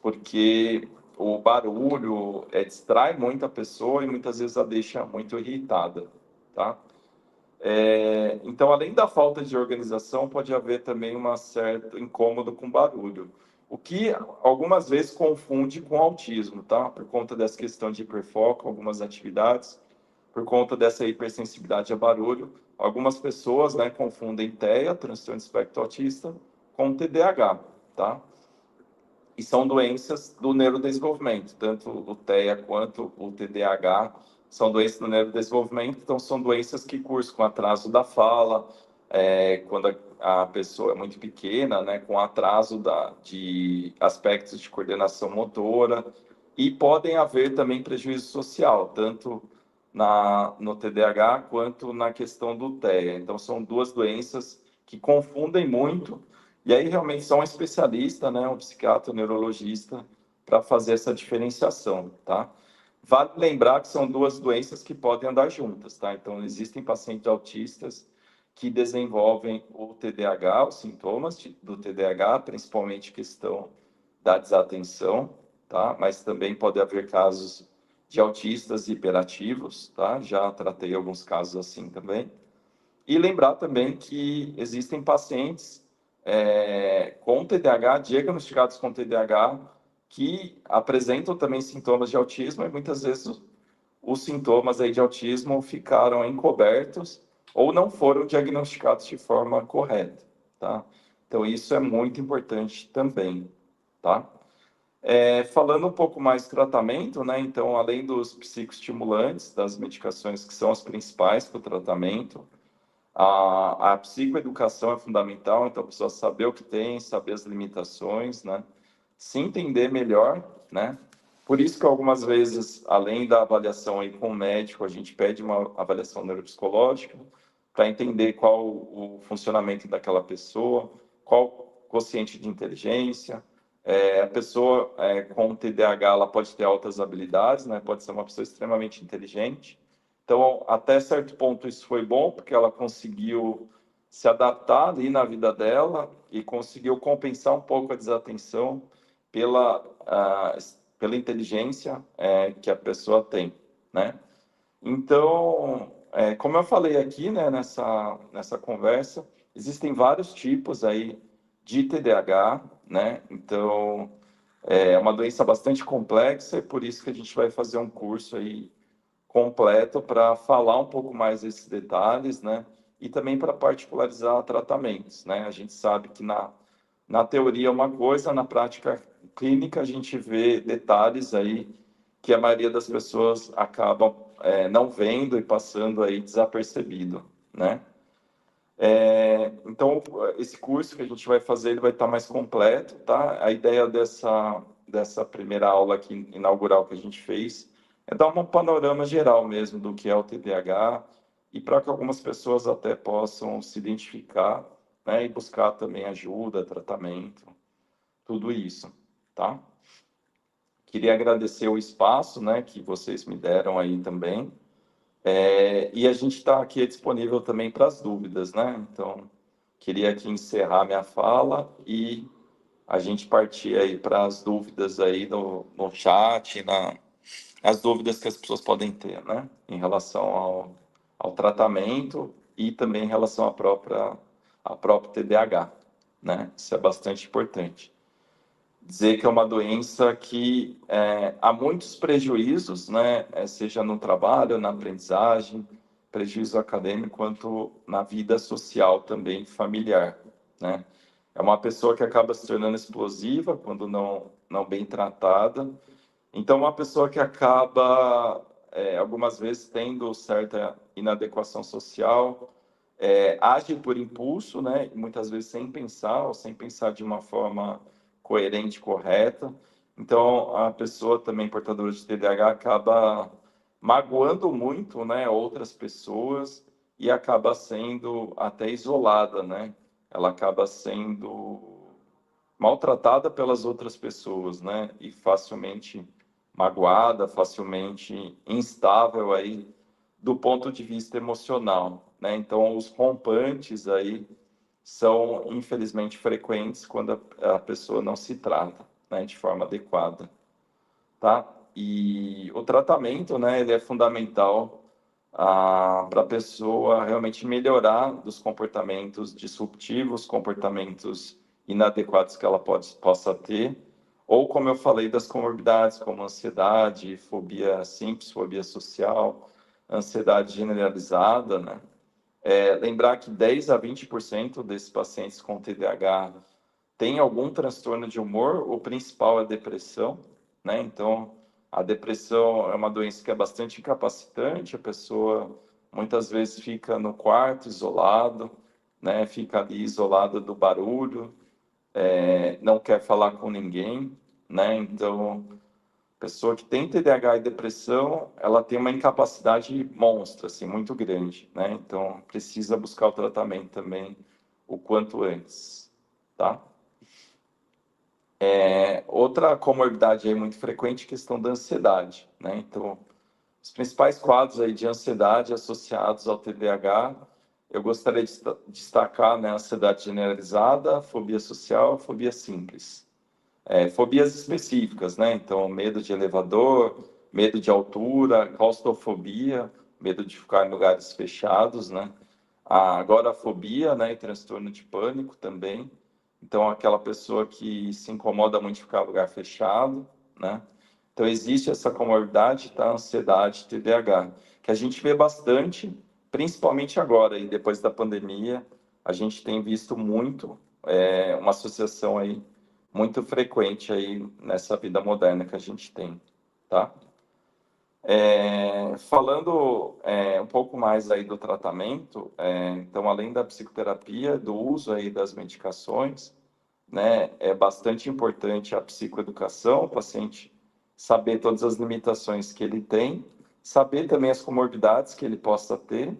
porque o barulho distrai muito a pessoa e muitas vezes a deixa muito irritada, tá? Então, além da falta de organização, pode haver também um certo incômodo com barulho, o que algumas vezes confunde com autismo, tá? Por conta dessa questão de hiperfoco, algumas atividades, por conta dessa hipersensibilidade a barulho, algumas pessoas, né, confundem TEA, transtorno de espectro autista, com TDAH, tá? E são doenças do neurodesenvolvimento, tanto o TEA quanto o TDAH são doenças do neurodesenvolvimento, então são doenças que cursam com atraso da fala, quando a pessoa é muito pequena, né, com atraso de aspectos de coordenação motora, e podem haver também prejuízo social, tanto no TDAH quanto na questão do TEA. Então, são duas doenças que confundem muito, e aí realmente só um especialista, né, um psiquiatra, um neurologista, para fazer essa diferenciação, tá? Vale lembrar que são duas doenças que podem andar juntas, tá? Então, existem pacientes autistas que desenvolvem o TDAH, os sintomas do TDAH, principalmente questão da desatenção, tá? Mas também pode haver casos de autistas hiperativos, tá? Já tratei alguns casos assim também. E lembrar também que existem pacientes com TDAH, diagnosticados com TDAH, que apresentam também sintomas de autismo e muitas vezes os sintomas aí de autismo ficaram encobertos ou não foram diagnosticados de forma correta, tá? Então, isso é muito importante também, tá? Falando um pouco mais do tratamento, né? Então, além dos psicoestimulantes, das medicações que são as principais para o tratamento, a psicoeducação é fundamental, então a pessoa saber o que tem, saber as limitações, né? Se entender melhor, né? Por isso que algumas vezes, além da avaliação aí com o médico, a gente pede uma avaliação neuropsicológica para entender qual o funcionamento daquela pessoa, qual o quociente de inteligência. A pessoa com TDAH, ela pode ter altas habilidades, né? Pode ser uma pessoa extremamente inteligente. Então, até certo ponto, isso foi bom, porque ela conseguiu se adaptar ali na vida dela e conseguiu compensar um pouco a desatenção pela, pela inteligência que a pessoa tem, né? Então, como eu falei aqui, né, nessa conversa, existem vários tipos aí de TDAH, né? Então, é uma doença bastante complexa e por isso que a gente vai fazer um curso aí completo para falar um pouco mais desses detalhes, né? E também para particularizar tratamentos, né? A gente sabe que na teoria é uma coisa, na prática clínica a gente vê detalhes aí que a maioria das pessoas acabam não vendo e passando aí desapercebido, né? Então, esse curso que a gente vai fazer, ele vai estar mais completo, tá? A ideia dessa primeira aula aqui, inaugural que a gente fez, é dar um panorama geral mesmo do que é o TDAH e para que algumas pessoas até possam se identificar, né? E buscar também ajuda, tratamento, tudo isso, tá? Queria agradecer o espaço, né, que vocês me deram aí também. E a gente está aqui disponível também para as dúvidas, né? Então, queria aqui encerrar minha fala e a gente partir aí para as dúvidas aí no chat, as dúvidas que as pessoas podem ter, né? Em relação ao tratamento e também em relação à própria TDAH, né? Isso é bastante importante dizer que é uma doença que há muitos prejuízos, né, seja no trabalho, na aprendizagem, prejuízo acadêmico, quanto na vida social também, familiar, né? É uma pessoa que acaba se tornando explosiva quando não bem tratada. Então, uma pessoa que acaba, algumas vezes, tendo certa inadequação social, age por impulso, né? E muitas vezes sem pensar, ou sem pensar de uma forma coerente, correta. Então, a pessoa também portadora de TDAH acaba magoando muito, né, outras pessoas e acaba sendo até isolada, né? Ela acaba sendo maltratada pelas outras pessoas, né? E facilmente magoada, facilmente instável aí do ponto de vista emocional, né? Então, os rompantes aí são, infelizmente, frequentes quando a pessoa não se trata, né, de forma adequada, tá? E o tratamento, né, ele é fundamental para a pessoa realmente melhorar dos comportamentos disruptivos, comportamentos inadequados que ela possa ter, ou, como eu falei, das comorbidades, como ansiedade, fobia simples, fobia social, ansiedade generalizada, né? Lembrar que 10 a 20% desses pacientes com TDAH têm algum transtorno de humor, o principal é a depressão, né? Então, a depressão é uma doença que é bastante incapacitante, a pessoa muitas vezes fica no quarto isolado, né? Fica ali isolada do barulho, não quer falar com ninguém, né? Então, pessoa que tem TDAH e depressão, ela tem uma incapacidade monstra, assim, muito grande, né? Então, precisa buscar o tratamento também o quanto antes, tá? Outra comorbidade aí muito frequente é a questão da ansiedade, né? Então, os principais quadros aí de ansiedade associados ao TDAH, eu gostaria de destacar, né, a ansiedade generalizada, fobia social, fobia simples. Fobias específicas, né? Então, medo de elevador, medo de altura, claustrofobia, medo de ficar em lugares fechados, né? A agorafobia, né? E transtorno de pânico também. Então, aquela pessoa que se incomoda muito de ficar em lugar fechado, né? Então, existe essa comorbidade, tá? Ansiedade, TDAH, que a gente vê bastante, principalmente agora, e depois da pandemia, a gente tem visto muito uma associação aí muito frequente aí nessa vida moderna que a gente tem, tá? Falando um pouco mais aí do tratamento, então, além da psicoterapia, do uso aí das medicações, né, é bastante importante a psicoeducação, o paciente saber todas as limitações que ele tem, saber também as comorbidades que ele possa ter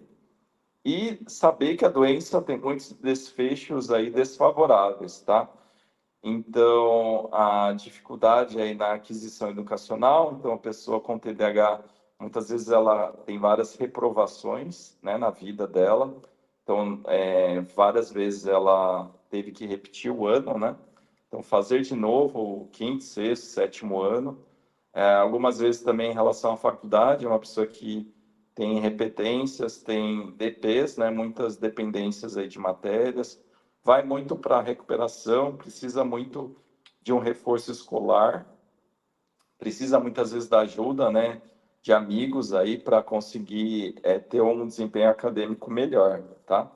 e saber que a doença tem muitos desfechos aí desfavoráveis, tá? Então, a dificuldade aí na aquisição educacional, então a pessoa com TDAH, muitas vezes ela tem várias reprovações, né, na vida dela, então, várias vezes ela teve que repetir o ano, né, então fazer de novo o quinto, sexto, sétimo ano, algumas vezes também em relação à faculdade, é uma pessoa que tem repetências, tem DPs, né, muitas dependências aí de matérias, vai muito para a recuperação, precisa muito de um reforço escolar, precisa muitas vezes da ajuda, né, de amigos aí para conseguir ter um desempenho acadêmico melhor, tá?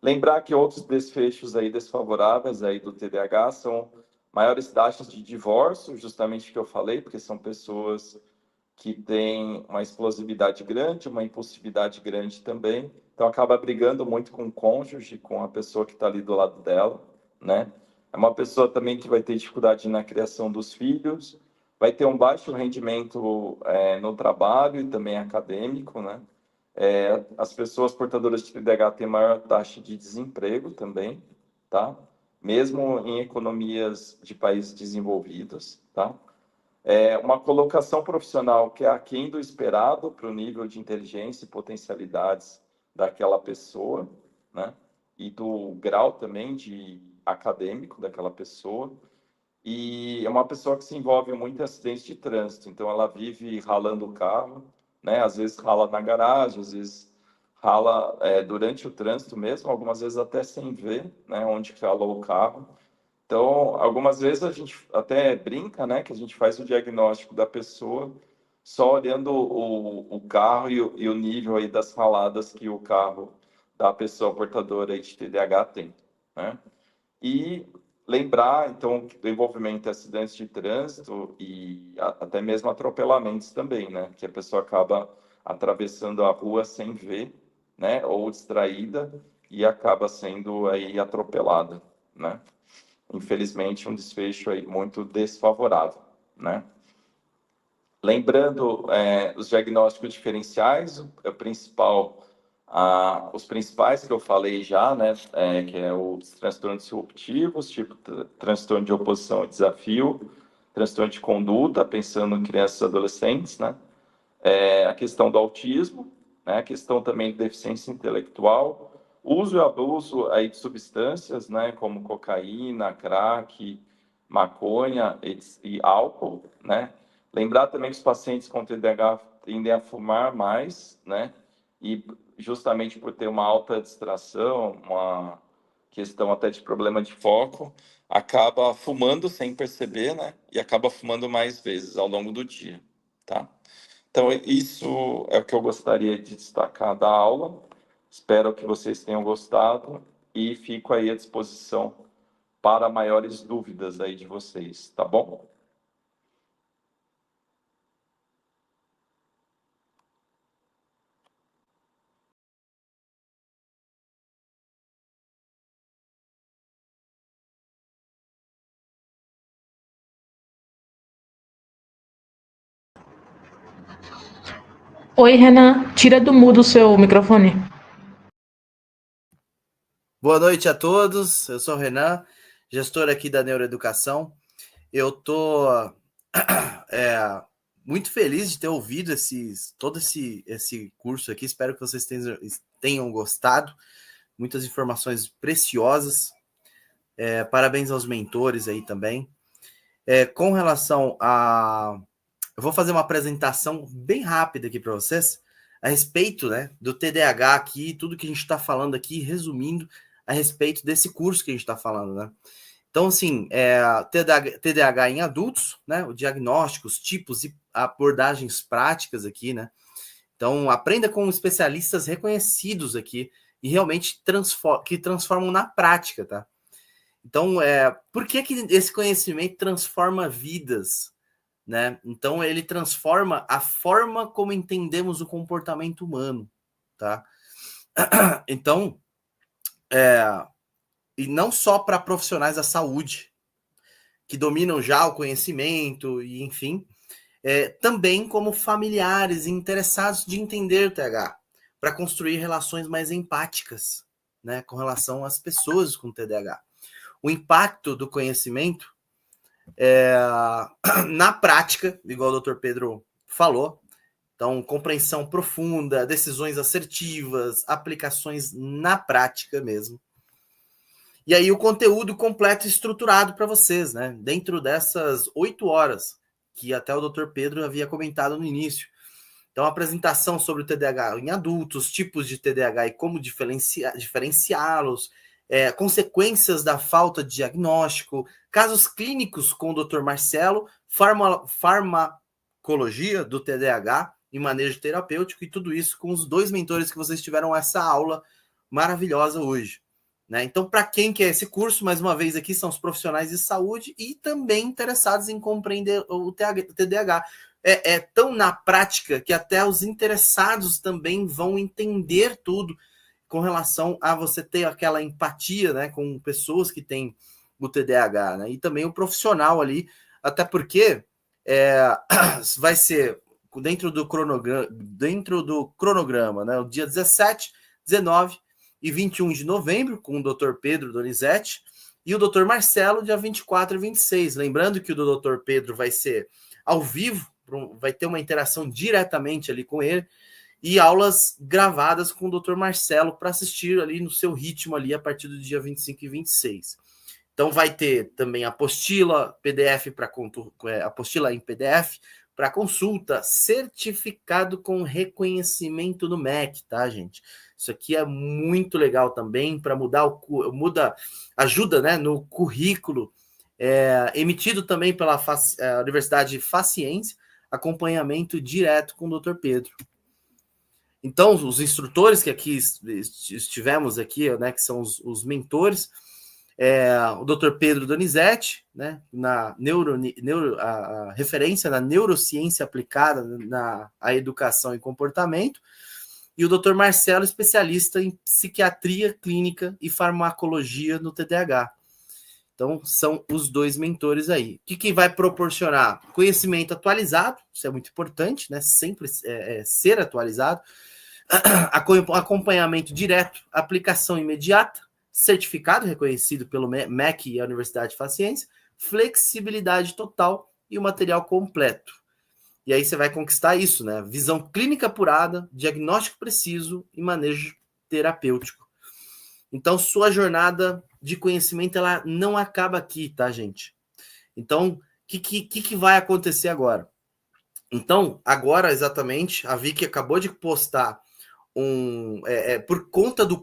Lembrar que outros desfechos aí desfavoráveis aí do TDAH são maiores taxas de divórcio, justamente que eu falei, porque são pessoas que têm uma explosividade grande, uma impulsividade grande também, então acaba brigando muito com o cônjuge, com a pessoa que está ali do lado dela, né? É uma pessoa também que vai ter dificuldade na criação dos filhos, vai ter um baixo rendimento no trabalho e também acadêmico, né? As pessoas portadoras de TDAH têm maior taxa de desemprego também, tá? Mesmo em economias de países desenvolvidos, tá? Uma colocação profissional que é aquém do esperado para o nível de inteligência e potencialidades daquela pessoa, né? E do grau também de acadêmico daquela pessoa. E é uma pessoa que se envolve muito em acidentes de trânsito, então ela vive ralando o carro, né? Às vezes rala na garagem, às vezes rala durante o trânsito mesmo, algumas vezes até sem ver, né? Onde ralou o carro. Então, algumas vezes a gente até brinca, né, que a gente faz o diagnóstico da pessoa só olhando o carro e o nível aí das faladas que o carro da pessoa portadora aí de TDAH tem, né? E lembrar, então, do envolvimento em acidentes de trânsito e até mesmo atropelamentos também, né? Que a pessoa acaba atravessando a rua sem ver, né? Ou distraída e acaba sendo aí atropelada, né? Infelizmente, um desfecho aí muito desfavorável, né? Lembrando os diagnósticos diferenciais, o principal, os principais que eu falei já, né, que é os transtornos disruptivos, tipo transtorno de oposição e desafio, transtorno de conduta, pensando em crianças e adolescentes, né? A questão do autismo, né? A questão também de deficiência intelectual, uso e abuso aí de substâncias, né? Como cocaína, crack, maconha e álcool, né? Lembrar também que os pacientes com TDAH tendem a fumar mais, né? E justamente por ter uma alta distração, uma questão até de problema de foco, acaba fumando sem perceber, né? E acaba fumando mais vezes ao longo do dia, tá? Então, isso é o que eu gostaria de destacar da aula. Espero que vocês tenham gostado e fico aí à disposição para maiores dúvidas aí de vocês, tá bom? Oi, Renan, tira do mudo o seu microfone. Boa noite a todos, eu sou o Renan, gestor aqui da Neuroeducação, eu tô muito feliz de ter ouvido todo esse curso aqui. Espero que vocês tenham gostado. Muitas informações preciosas. Parabéns aos mentores aí também. Com relação a... Eu vou fazer uma apresentação bem rápida aqui para vocês a respeito, né, do TDAH aqui, tudo que a gente está falando aqui, resumindo a respeito desse curso que a gente está falando, né? Então, assim, TDAH em adultos, né? O diagnóstico, os tipos e abordagens práticas aqui, né? Então, aprenda com especialistas reconhecidos aqui e realmente que transformam na prática, tá? Então, por que esse conhecimento transforma vidas, né? Então, ele transforma a forma como entendemos o comportamento humano, tá? Então, e não só para profissionais da saúde, que dominam já o conhecimento, e enfim, também como familiares interessados de entender o TDAH, para construir relações mais empáticas, né, com relação às pessoas com TDAH. O impacto do conhecimento na prática, igual o Dr. Pedro falou, então, compreensão profunda, decisões assertivas, aplicações na prática mesmo. E aí o conteúdo completo e estruturado para vocês, né? Dentro dessas 8 horas, que até o Dr. Pedro havia comentado no início. Então, a apresentação sobre o TDAH em adultos, tipos de TDAH e como diferenciá-los, consequências da falta de diagnóstico, casos clínicos com o Dr. Marcelo, farmacologia do TDAH e manejo terapêutico, e tudo isso com os 2 mentores que vocês tiveram essa aula maravilhosa hoje. Né? Então, para quem quer esse curso, mais uma vez aqui, são os profissionais de saúde e também interessados em compreender o TDAH. É tão na prática que até os interessados também vão entender tudo com relação a você ter aquela empatia, né, com pessoas que têm o TDAH, né? E também o profissional ali, até porque vai ser dentro do cronograma, né, o dia 17, 19 e 21 de novembro, com o Dr. Pedro Donizete, e o Dr. Marcelo, dia 24 e 26. Lembrando que o do Dr. Pedro vai ser ao vivo, vai ter uma interação diretamente ali com ele, e aulas gravadas com o Dr. Marcelo para assistir ali no seu ritmo ali a partir do dia 25 e 26. Então vai ter também apostila PDF apostila em PDF para consulta, certificado com reconhecimento no MEC, tá, gente? Isso aqui é muito legal também para ajuda, né, no currículo emitido também pela Universidade Faciência, acompanhamento direto com o Dr. Pedro. Então, os instrutores que aqui estivemos aqui, né, que são os mentores, o Dr. Pedro Donizete, né, a referência na neurociência aplicada à educação e comportamento, e o Dr. Marcelo, especialista em psiquiatria clínica e farmacologia no TDAH. Então, são os 2 mentores aí. O que vai proporcionar? Conhecimento atualizado, isso é muito importante, né? Sempre ser atualizado. Acompanhamento direto, aplicação imediata, certificado reconhecido pelo MEC e a Universidade de Faciência, flexibilidade total e o material completo. E aí você vai conquistar isso, né? Visão clínica apurada, diagnóstico preciso e manejo terapêutico. Então, sua jornada de conhecimento, ela não acaba aqui, tá, gente? Então, o que vai acontecer agora? Então, agora, exatamente, a Vicky acabou de postar por conta do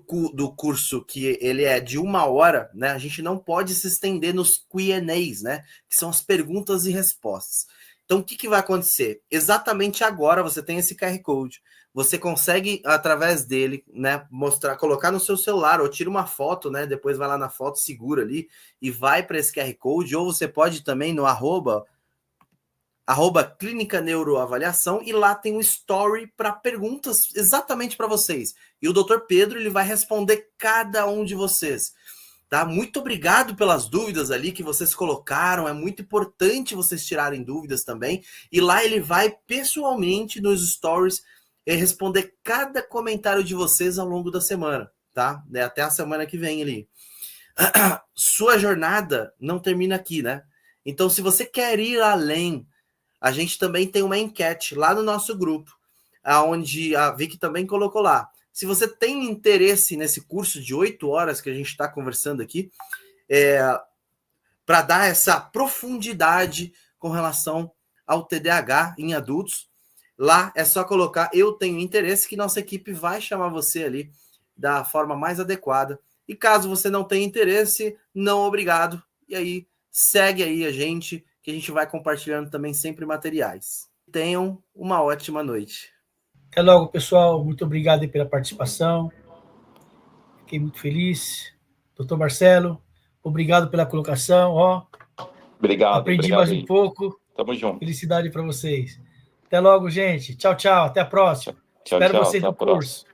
curso, que ele é de 1 hora, né? A gente não pode se estender nos Q&As, né? Que são as perguntas e respostas. Então, o que vai acontecer? Exatamente agora você tem esse QR Code. Você consegue, através dele, né, colocar no seu celular, ou tira uma foto, né? Depois vai lá na foto, segura ali e vai para esse QR Code. Ou você pode também no @ Clínica Neuroavaliação, e lá tem um story para perguntas exatamente para vocês. E o Dr. Pedro, ele vai responder cada um de vocês. Tá? Muito obrigado pelas dúvidas ali que vocês colocaram. É muito importante vocês tirarem dúvidas também. E lá ele vai pessoalmente nos stories responder cada comentário de vocês ao longo da semana, tá? Até a semana que vem ali. Sua jornada não termina aqui, né? Então, se você quer ir além, a gente também tem uma enquete lá no nosso grupo, onde a Vicky também colocou lá. Se você tem interesse nesse curso de 8 horas que a gente está conversando aqui, para dar essa profundidade com relação ao TDAH em adultos, lá é só colocar eu tenho interesse, que nossa equipe vai chamar você ali da forma mais adequada. E caso você não tenha interesse, não obrigado. E aí, segue aí a gente, que a gente vai compartilhando também sempre materiais. Tenham uma ótima noite. Até logo, pessoal. Muito obrigado aí pela participação. Fiquei muito feliz. Doutor Marcelo, obrigado pela colocação. Obrigado. Aprendi Obrigado mais aí. um pouco. Tamo junto. Felicidade para vocês. Até logo, gente. Tchau, tchau. Até a próxima. Tchau, Espero tchau. vocês Até a no curso.